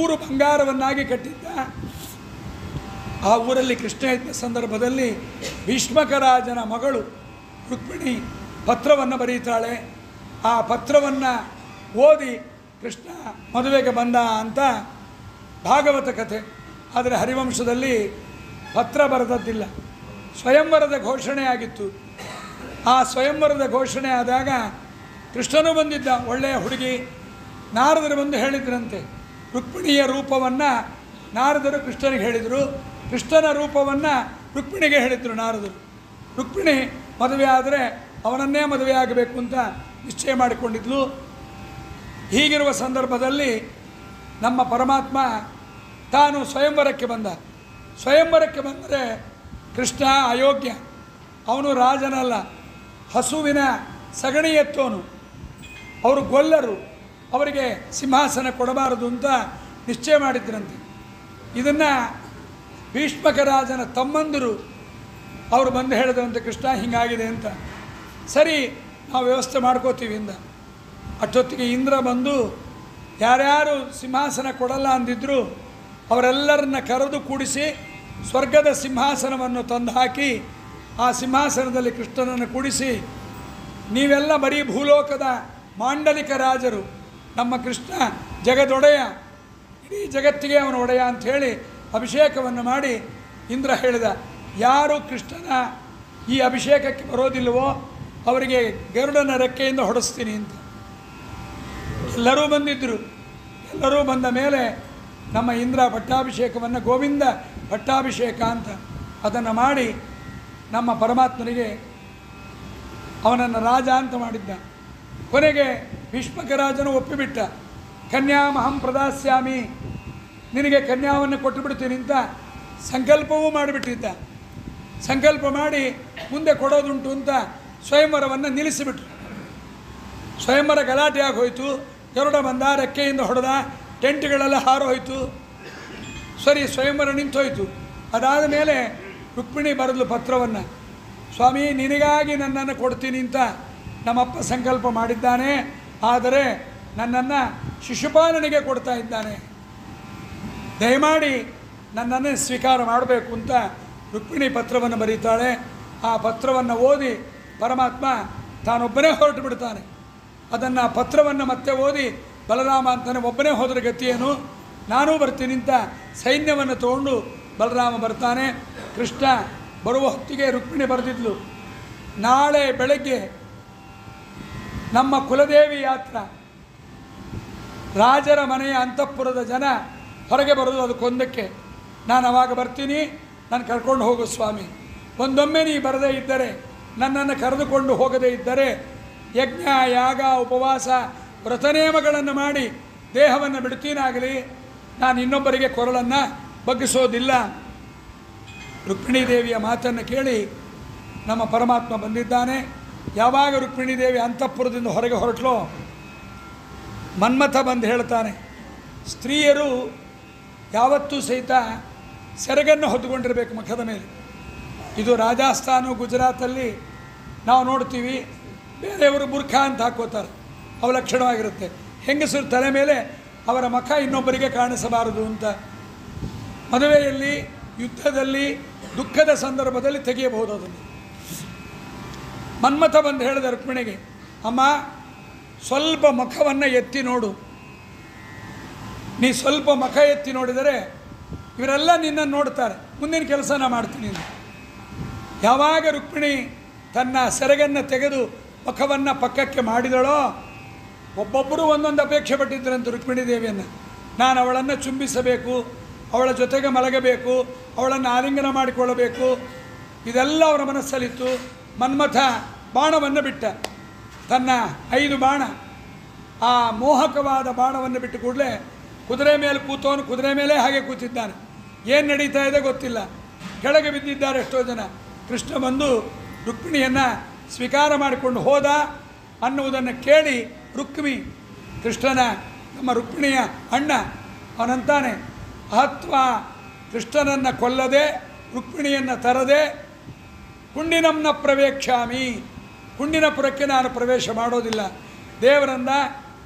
ಊರು ಬಂಗಾರವನ್ನಾಗಿ ಕಟ್ಟಿದ್ದ. ಆ ಊರಲ್ಲಿ ಕೃಷ್ಣ ಇದ್ದ ಸಂದರ್ಭದಲ್ಲಿ ಭೀಷ್ಮಕರಾಜನ ಮಗಳು ರುಕ್ಮಿಣಿ ಪತ್ರವನ್ನು ಬರೀತಾಳೆ. ಆ ಪತ್ರವನ್ನು ಓದಿ ಕೃಷ್ಣ ಮದುವೆಗೆ ಬಂದ ಅಂತ ಭಾಗವತ ಕಥೆ. ಆದರೆ ಹರಿವಂಶದಲ್ಲಿ ಪತ್ರ ಬರೆದದ್ದಿಲ್ಲ, ಸ್ವಯಂವರದ ಘೋಷಣೆ ಆಗಿತ್ತು. ಆ ಸ್ವಯಂವರದ ಘೋಷಣೆ ಆದಾಗ ಕೃಷ್ಣನೂ ಬಂದಿದ್ದ, ಒಳ್ಳೆಯ ಹುಡುಗಿ. ನಾರದರು ಬಂದು ಹೇಳಿದ್ರಂತೆ, ರುಕ್ಮಿಣಿಯ ರೂಪವನ್ನು ನಾರದರು ಕೃಷ್ಣನಿಗೆ ಹೇಳಿದರು, ಕೃಷ್ಣನ ರೂಪವನ್ನು ರುಕ್ಮಿಣಿಗೆ ಹೇಳಿದರು ನಾರದರು. ರುಕ್ಮಿಣಿ ಮದುವೆ ಆದರೆ ಅವನನ್ನೇ ಮದುವೆ ಆಗಬೇಕು ಅಂತ ನಿಶ್ಚಯ ಮಾಡಿಕೊಂಡಿದ್ಲು. ಹೀಗಿರುವ ಸಂದರ್ಭದಲ್ಲಿ ನಮ್ಮ ಪರಮಾತ್ಮ ತಾನು ಸ್ವಯಂವರಕ್ಕೆ ಬಂದ. ಸ್ವಯಂವರಕ್ಕೆ ಬಂದರೆ ಕೃಷ್ಣ ಅಯೋಗ್ಯ, ಅವನು ರಾಜನಲ್ಲ, ಹಸುವಿನ ಸಗಣಿ ಎತ್ತೋನು, ಅವರು ಗೊಲ್ಲರು, ಅವರಿಗೆ ಸಿಂಹಾಸನ ಕೊಡಬಾರದು ಅಂತ ನಿಶ್ಚಯ ಮಾಡಿದ್ರಂತೆ. ಇದನ್ನು ಭೀಷ್ಮಕ ರಾಜನ ತಮ್ಮಂದಿರು ಅವರು ಬಂದು ಹೇಳಿದಂತೆ, ಕೃಷ್ಣ ಹೀಗಾಗಿದೆ ಅಂತ. ಸರಿ, ನಾವು ವ್ಯವಸ್ಥೆ ಮಾಡ್ಕೋತೀವಿ ಇಂದ. ಅಷ್ಟೊತ್ತಿಗೆ ಇಂದ್ರ ಬಂದು ಯಾರ್ಯಾರು ಸಿಂಹಾಸನ ಕೊಡಲ್ಲ ಅಂದಿದ್ರು ಅವರೆಲ್ಲರನ್ನ ಕರೆದು ಕೂಡಿಸಿ ಸ್ವರ್ಗದ ಸಿಂಹಾಸನವನ್ನು ತಂದು ಹಾಕಿ ಆ ಸಿಂಹಾಸನದಲ್ಲಿ ಕೃಷ್ಣನನ್ನು ಕೂಡಿಸಿ, ನೀವೆಲ್ಲ ಬರೀ ಭೂಲೋಕದ ಮಾಂಡಲಿಕ ರಾಜರು, ನಮ್ಮ ಕೃಷ್ಣ ಜಗದೊಡೆಯ, ಇಡೀ ಜಗತ್ತಿಗೆ ಅವನ ಒಡೆಯ ಅಂಥೇಳಿ ಅಭಿಷೇಕವನ್ನು ಮಾಡಿ ಇಂದ್ರ ಹೇಳಿದ, ಯಾರು ಕೃಷ್ಣನ ಈ ಅಭಿಷೇಕಕ್ಕೆ ಬರೋದಿಲ್ಲವೋ ಅವರಿಗೆ ಗರುಡನ ರೆಕ್ಕೆಯಿಂದ ಹೊಡೆಸ್ತೀನಿ ಅಂತ. ಎಲ್ಲರೂ ಬಂದಿದ್ದರು. ಎಲ್ಲರೂ ಬಂದ ಮೇಲೆ ನಮ್ಮ ಇಂದ್ರ ಪಟ್ಟಾಭಿಷೇಕವನ್ನು ಗೋವಿಂದ ಪಟ್ಟಾಭಿಷೇಕ ಅಂತ ಅದನ್ನು ಮಾಡಿ ನಮ್ಮ ಪರಮಾತ್ಮನಿಗೆ ಅವನನ್ನು ರಾಜ ಅಂತ ಮಾಡಿದ್ದ. ಕೊನೆಗೆ ಭೀಷ್ಮಕ ರಾಜನು ಒಪ್ಪಿಬಿಟ್ಟ. ಕನ್ಯಾಮಹಂ ಪ್ರದಾಸ್ಯಾಮಿ, ನಿನಗೆ ಕನ್ಯಾವನ್ನು ಕೊಟ್ಟು ಬಿಡ್ತೀನಿ ಅಂತ ಸಂಕಲ್ಪವೂ ಮಾಡಿಬಿಟ್ಟಿದ್ದ. ಸಂಕಲ್ಪ ಮಾಡಿ ಮುಂದೆ ಕೊಡೋದುಂಟು ಅಂತ ಸ್ವಯಂವರವನ್ನು ನಿಲ್ಲಿಸಿಬಿಟ್ರು. ಸ್ವಯಂವರ ಗಲಾಟೆ ಆಗೋಯ್ತು. ಗರುಡ ಬಂದ, ರೆಕ್ಕೆಯಿಂದ ಹೊಡೆದ, ಟೆಂಟ್ಗಳೆಲ್ಲ ಹಾರೋಯ್ತು. ಸರಿ, ಸ್ವಯಂವರ ನಿಂತೋಯ್ತು. ಅದಾದ ಮೇಲೆ ರುಕ್ಮಿಣಿ ಬರೆದ್ಲು ಪತ್ರವನ್ನು, ಸ್ವಾಮಿ ನಿನಗಾಗಿ ನನ್ನನ್ನು ಕೊಡ್ತೀನಿ ಅಂತ ನಮ್ಮಪ್ಪ ಸಂಕಲ್ಪ ಮಾಡಿದ್ದಾನೆ, ಆದರೆ ನನ್ನನ್ನು ಶಿಶುಪಾಲನಿಗೆ ಕೊಡ್ತಾ ಇದ್ದಾನೆ, ದಯಮಾಡಿ ನನ್ನನ್ನು ಸ್ವೀಕಾರ ಮಾಡಬೇಕು ಅಂತ ರುಕ್ಮಿಣಿ ಪತ್ರವನ್ನು ಬರೀತಾಳೆ. ಆ ಪತ್ರವನ್ನು ಓದಿ ಪರಮಾತ್ಮ ತಾನೊಬ್ಬನೇ ಹೊರಟು ಬಿಡ್ತಾನೆ. ಅದನ್ನು ಪತ್ರವನ್ನು ಮತ್ತೆ ಓದಿ ಬಲರಾಮ ಅಂತಾನೆ, ಒಬ್ಬನೇ ಹೋದರೆ ಗತಿಯೇನು, ನಾನೂ ಬರ್ತೀನಿ ಅಂತ ಸೈನ್ಯವನ್ನು ತಗೊಂಡು ಬಲರಾಮ ಬರ್ತಾನೆ. ಕೃಷ್ಣ ಬರುವ ಹೊತ್ತಿಗೆ ರುಕ್ಮಿಣಿ ಬರೆದಿದ್ಲು, ನಾಳೆ ಬೆಳಗ್ಗೆ ನಮ್ಮ ಕುಲದೇವಿ ಯಾತ್ರ, ರಾಜರ ಮನೆಯ ಅಂತಃಪುರದ ಜನ ಹೊರಗೆ ಬರೋದು ಅದಕ್ಕೊಂದಕ್ಕೆ, ನಾನು ಅವಾಗ ಬರ್ತೀನಿ, ನಾನು ಕರ್ಕೊಂಡು ಹೋಗು ಸ್ವಾಮಿ. ಒಂದೊಮ್ಮೆ ನೀ ಬರದೇ ಇದ್ದರೆ, ನನ್ನನ್ನು ಕರೆದುಕೊಂಡು ಹೋಗದೇ ಇದ್ದರೆ ಯಜ್ಞ ಯಾಗ ಉಪವಾಸ ವ್ರತನೇಮಗಳನ್ನು ಮಾಡಿ ದೇಹವನ್ನು ಬಿಡ್ತೀನಾಗಲಿ, ನಾನು ಇನ್ನೊಬ್ಬರಿಗೆ ಕೊರಳನ್ನು ಬಗ್ಗಿಸೋದಿಲ್ಲ. ರುಕ್ಮಿಣೀ ದೇವಿಯ ಮಾತನ್ನು ಕೇಳಿ ನಮ್ಮ ಪರಮಾತ್ಮ ಬಂದಿದ್ದಾನೆ. ಯಾವಾಗ ರುಕ್ಮಿಣೀ ದೇವಿ ಅಂತಃಪುರದಿಂದ ಹೊರಗೆ ಹೊರಟಲೋ ಮನ್ಮಥ ಬಂದು ಹೇಳ್ತಾನೆ, ಸ್ತ್ರೀಯರು ಯಾವತ್ತೂ ಸಹಿತ ಸೆರಗನ್ನು ಹೊತ್ತುಕೊಂಡಿರಬೇಕು ಮುಖದ ಮೇಲೆ. ಇದು ರಾಜಸ್ಥಾನ ಗುಜರಾತಲ್ಲಿ ನಾವು ನೋಡ್ತೀವಿ, ಬೇರೆಯವರು ಬುರ್ಖಾ ಅಂತ ಹಾಕೋತಾರೆ, ಅವಲಕ್ಷಣವಾಗಿರುತ್ತೆ. ಹೆಂಗಸರು ತಲೆ ಮೇಲೆ ಅವರ ಮುಖ ಇನ್ನೊಬ್ಬರಿಗೆ ಕಾಣಿಸಬಾರದು ಅಂತ. ಮದುವೆಯಲ್ಲಿ, ಯುದ್ಧದಲ್ಲಿ, ದುಃಖದ ಸಂದರ್ಭದಲ್ಲಿ ತೆಗೆಯಬಹುದು ಅದನ್ನು. ಮನ್ಮಥ ಬಂದು ಹೇಳಿದ ರುಕ್ಮಿಣಿಗೆ, ಅಮ್ಮ ಸ್ವಲ್ಪ ಮುಖವನ್ನು ಎತ್ತಿ ನೋಡು, ನೀ ಸ್ವಲ್ಪ ಮುಖ ಎತ್ತಿ ನೋಡಿದರೆ ಇವರೆಲ್ಲ ನಿನ್ನನ್ನು ನೋಡ್ತಾರೆ, ಮುಂದಿನ ಕೆಲಸನ ಮಾಡ್ತೀನಿ. ಯಾವಾಗ ರುಕ್ಮಿಣಿ ತನ್ನ ಸೆರಗನ್ನು ತೆಗೆದು ಮುಖವನ್ನು ಪಕ್ಕಕ್ಕೆ ಮಾಡಿದಳೋ, ಒಬ್ಬೊಬ್ಬರು ಒಂದೊಂದು ಅಪೇಕ್ಷೆ ಪಟ್ಟಿದ್ದರಂತೆ ರುಕ್ಮಿಣೀ ದೇವಿಯನ್ನು. ನಾನು ಅವಳನ್ನು ಚುಂಬಿಸಬೇಕು, ಅವಳ ಜೊತೆಗೆ ಮಲಗಬೇಕು, ಅವಳನ್ನು ಆಲಿಂಗನ ಮಾಡಿಕೊಳ್ಳಬೇಕು, ಇದೆಲ್ಲ ಅವರ ಮನಸ್ಸಲ್ಲಿತ್ತು. ಮನ್ಮಥ ಬಾಣವನ್ನು ಬಿಟ್ಟ, ತನ್ನ 5 ಬಾಣ, ಆ ಮೋಹಕವಾದ ಬಾಣವನ್ನು ಬಿಟ್ಟು ಕೂಡಲೇ ಕುದುರೆ ಮೇಲೆ ಕೂತವನು ಕುದುರೆ ಮೇಲೆ ಹಾಗೆ ಕೂತಿದ್ದಾನೆ. ಏನು ನಡೀತಾ ಇದೆ ಗೊತ್ತಿಲ್ಲ, ಕೆಳಗೆ ಬಿದ್ದಿದ್ದಾರೆ ಎಷ್ಟೋ ಜನ. ಕೃಷ್ಣ ಬಂದು ರುಕ್ಮಿಣಿಯನ್ನು ಸ್ವೀಕಾರ ಮಾಡಿಕೊಂಡು ಹೋದ ಅನ್ನುವುದನ್ನು ಕೇಳಿ ರುಕ್ಮಿ, ಕೃಷ್ಣನ ನಮ್ಮ ರುಕ್ಮಿಣಿಯ ಅಣ್ಣ, ಅವನಂತಾನೆ, ಅಹತ್ವ ಕೃಷ್ಣನನ್ನು ಕೊಲ್ಲದೆ ರುಕ್ಮಿಣಿಯನ್ನು ತರದೆ ಕುಂಡಿನಂನ ಪ್ರವೇಕ್ಷಾಮಿ, ಕುಂಡಿನಪುರಕ್ಕೆ ನಾನು ಪ್ರವೇಶ ಮಾಡೋದಿಲ್ಲ. ದೇವರನ್ನ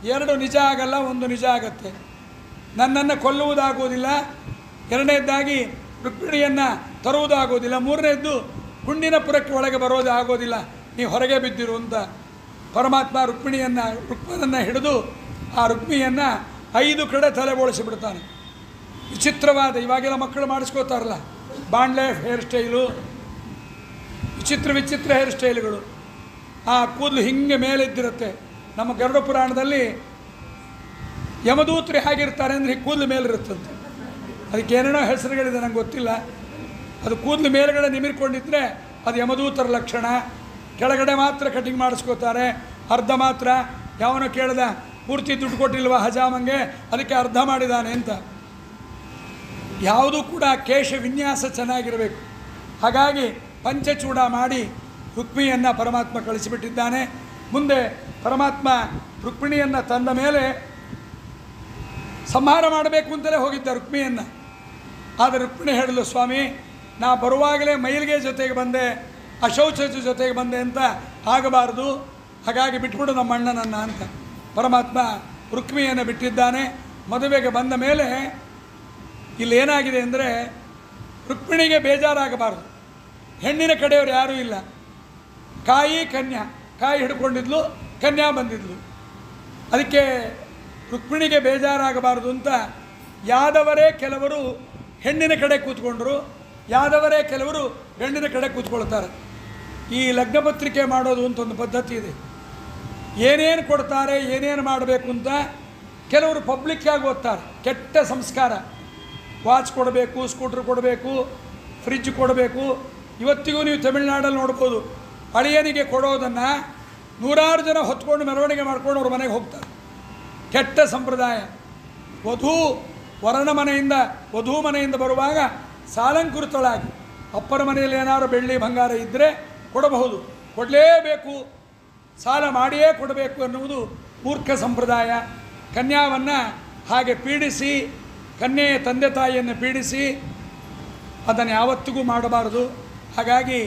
2 ನಿಜ ಆಗಲ್ಲ, 1 ನಿಜ ಆಗತ್ತೆ. ನನ್ನನ್ನು ಕೊಲ್ಲುವುದಾಗುವುದಿಲ್ಲ, 2ನೇದಾಗಿ ರುಕ್ಮಿಣಿಯನ್ನು ತರುವುದಾಗೋದಿಲ್ಲ, 3ನೇದ್ದು ಕುಂಡಿನಪುರಕ್ಕೆ ಒಳಗೆ ಬರೋದು ಆಗೋದಿಲ್ಲ, ನೀವು ಹೊರಗೆ ಬಿದ್ದಿರು ಅಂತ ಪರಮಾತ್ಮ ರುಕ್ಮನನ್ನು ಹಿಡಿದು ಆ ರುಕ್ಮಿಯನ್ನು 5 ಕಡೆ ತಲೆ ಬೋಳಿಸಿಬಿಡ್ತಾನೆ. ವಿಚಿತ್ರವಾದ, ಇವಾಗೆಲ್ಲ ಮಕ್ಕಳು ಮಾಡಿಸ್ಕೋತಾರಲ್ಲ, ಬಾಂಡ್ಲೆ ಹೇರ್ ಸ್ಟೈಲು, ವಿಚಿತ್ರ ಹೇರ್ ಸ್ಟೈಲ್ಗಳು, ಆ ಕೂದಲು ಹಿಂಗೆ ಮೇಲೆದ್ದಿರುತ್ತೆ. ನಮ್ಮ ಗರುಡ ಪುರಾಣದಲ್ಲಿ ಯಮದೂತರು ಹೇಗಿರ್ತಾರೆ ಅಂದರೆ ಕೂದಲು ಮೇಲಿರುತ್ತಂತೆ. ಅದಕ್ಕೆ ಏನೇನೋ ಹೆಸರುಗಳಿದೆ, ನಂಗೆ ಗೊತ್ತಿಲ್ಲ. ಅದು ಕೂದಲು ಮೇಲುಗಡೆ ನಿಮಿರ್ಕೊಂಡಿದ್ರೆ ಅದು ಯಮದೂತರ ಲಕ್ಷಣ. ಕೆಳಗಡೆ ಮಾತ್ರ ಕಟಿಂಗ್ ಮಾಡಿಸ್ಕೋತಾರೆ, ಅರ್ಧ ಮಾತ್ರ. ಯಾವನೋ ಕೇಳ್ದ, ಪೂರ್ತಿ ದುಡ್ಡು ಕೊಟ್ಟಿಲ್ವ ಹಜಾಮಂಗೆ, ಅದಕ್ಕೆ ಅರ್ಧ ಮಾಡಿದ್ದಾನೆ ಅಂತ. ಯಾವುದೂ ಕೂಡ ಕೇಶ ವಿನ್ಯಾಸ ಚೆನ್ನಾಗಿರಬೇಕು. ಹಾಗಾಗಿ ಪಂಚಚೂಡ ಮಾಡಿ ರುಕ್ಮಿಣಿಯನ್ನು ಪರಮಾತ್ಮ ಕಳಿಸಿಬಿಟ್ಟಿದ್ದಾನೆ. ಮುಂದೆ ಪರಮಾತ್ಮ ರುಕ್ಮಿಣಿಯನ್ನು ತಂದ ಮೇಲೆ ಸಂಹಾರ ಮಾಡಬೇಕು ಅಂತಲೇ ಹೋಗಿದ್ದ ರುಕ್ಮಿಣಿಯನ್ನು. ಆದರೆ ರುಕ್ಮಿಣಿ ಹೇಳಿದ್ಲು, ಸ್ವಾಮಿ ನಾ ಬರುವಾಗಲೇ ಮೈಲಿಗೆ ಜೊತೆಗೆ ಬಂದೆ, ಅಶೌಚದ ಜೊತೆಗೆ ಬಂದೆ ಅಂತ ಆಗಬಾರ್ದು, ಹಾಗಾಗಿ ಬಿಟ್ಬಿಡು ನಮ್ಮ ಅಣ್ಣನನ್ನು ಅಂತ ಪರಮಾತ್ಮ ರುಕ್ಮಿಣಿಯನ್ನು ಬಿಟ್ಟಿದ್ದಾನೆ. ಮದುವೆಗೆ ಬಂದ ಮೇಲೆ ಇಲ್ಲೇನಾಗಿದೆ ಅಂದರೆ, ರುಕ್ಮಿಣಿಗೆ ಬೇಜಾರಾಗಬಾರ್ದು. ಹೆಣ್ಣಿನ ಕಡೆಯವರು ಯಾರೂ ಇಲ್ಲ. ಕನ್ಯಾ ಕಾಯಿ ಹಿಡ್ಕೊಂಡಿದ್ಲು, ಕನ್ಯಾ ಬಂದಿದ್ಲು. ಅದಕ್ಕೆ ರುಕ್ಮಿಣಿಗೆ ಬೇಜಾರಾಗಬಾರ್ದು ಅಂತ ಯಾದವರೇ ಕೆಲವರು ಹೆಣ್ಣಿನ ಕಡೆ ಕೂತ್ಕೊಂಡ್ರು, ಯಾದವರೇ ಕೆಲವರು ಗಂಡಿನ ಕಡೆ ಕೂತ್ಕೊಳ್ತಾರೆ. ಈ ಲಗ್ನಪತ್ರಿಕೆ ಮಾಡೋದು ಅಂತ ಒಂದು ಪದ್ಧತಿ ಇದೆ. ಏನೇನು ಕೊಡ್ತಾರೆ, ಏನೇನು ಮಾಡಬೇಕು ಅಂತ ಕೆಲವರು ಪಬ್ಲಿಕ್ಕಾಗಿ ಓದ್ತಾರೆ. ಕೆಟ್ಟ ಸಂಸ್ಕಾರ. ವಾಚ್ ಕೊಡಬೇಕು, ಸ್ಕೂಟ್ರ್ ಕೊಡಬೇಕು, ಫ್ರಿಜ್ ಕೊಡಬೇಕು. ಇವತ್ತಿಗೂ ನೀವು ತಮಿಳ್ನಾಡಲ್ಲಿ ನೋಡ್ಬೋದು, ಅಳಿಯನಿಗೆ ಕೊಡೋದನ್ನು ನೂರಾರು ಜನ ಹೊತ್ಕೊಂಡು ಮೆರವಣಿಗೆ ಮಾಡ್ಕೊಂಡು ಅವ್ರ ಮನೆಗೆ ಹೋಗ್ತಾರೆ. ಕೆಟ್ಟ ಸಂಪ್ರದಾಯ. ವರನ ಮನೆಯಿಂದ ವಧೂ ಮನೆಯಿಂದ ಬರುವಾಗ ಸಾಲಂಕೃತಳಾಗಿ ಅಪ್ಪರ ಮನೆಯಲ್ಲಿ ಏನಾದರೂ ಬೆಳ್ಳಿ ಬಂಗಾರ ಇದ್ದರೆ ಕೊಡಬಹುದು, ಕೊಡಲೇಬೇಕು, ಸಾಲ ಮಾಡಿಯೇ ಕೊಡಬೇಕು ಅನ್ನುವುದು ಮೂರ್ಖ ಸಂಪ್ರದಾಯ. ಕನ್ಯಾವನ್ನು ಹಾಗೆ ಪೀಡಿಸಿ, ಕನ್ಯೆಯ ತಂದೆ ತಾಯಿಯನ್ನು ಪೀಡಿಸಿ ಅದನ್ನು ಯಾವತ್ತಿಗೂ ಮಾಡಬಾರದು. ಹಾಗಾಗಿ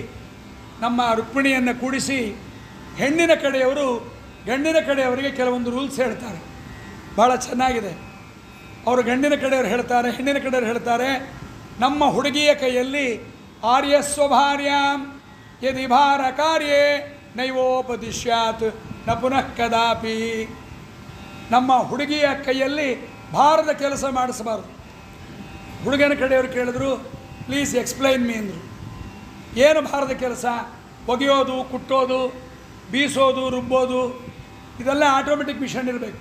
ನಮ್ಮ ರುಕ್ಮಿಣಿಯನ್ನು ಕೂಡಿಸಿ ಹೆಣ್ಣಿನ ಕಡೆಯವರು ಗಂಡಿನ ಕಡೆಯವರಿಗೆ ಕೆಲವೊಂದು ರೂಲ್ಸ್ ಹೇಳ್ತಾರೆ, ಭಾಳ ಚೆನ್ನಾಗಿದೆ. ಅವರು ಗಂಡಿನ ಕಡೆಯವರು ಹೇಳ್ತಾರೆ, ಹೆಣ್ಣಿನ ಕಡೆಯವರು ಹೇಳ್ತಾರೆ, ನಮ್ಮ ಹುಡುಗಿಯ ಕೈಯಲ್ಲಿ ಆರ್ಯಸ್ವಭಾರ್ಯಾಂ ಯದಿ ಭಾರ ಕಾರ್ಯೇ ನೈವೋಪದಿಶ್ಯಾತ್ ನ ಪುನಃ ಕದಾಪಿ. ನಮ್ಮ ಹುಡುಗಿಯ ಕೈಯಲ್ಲಿ ಭಾರದ ಕೆಲಸ ಮಾಡಿಸಬಾರ್ದು. ಹುಡುಗನ ಕಡೆಯವರು ಕೇಳಿದ್ರು, ಪ್ಲೀಸ್ ಎಕ್ಸ್ಪ್ಲೈನ್ ಮೀ ಅಂದರು. ಏನು ಭಾರದ ಕೆಲಸ? ಒಗೆಯೋದು, ಕುಟ್ಟೋದು, ಬೀಸೋದು, ರುಬ್ಬೋದು, ಇದೆಲ್ಲ ಆಟೋಮೆಟಿಕ್ ಮಿಷನ್ ಇರಬೇಕು.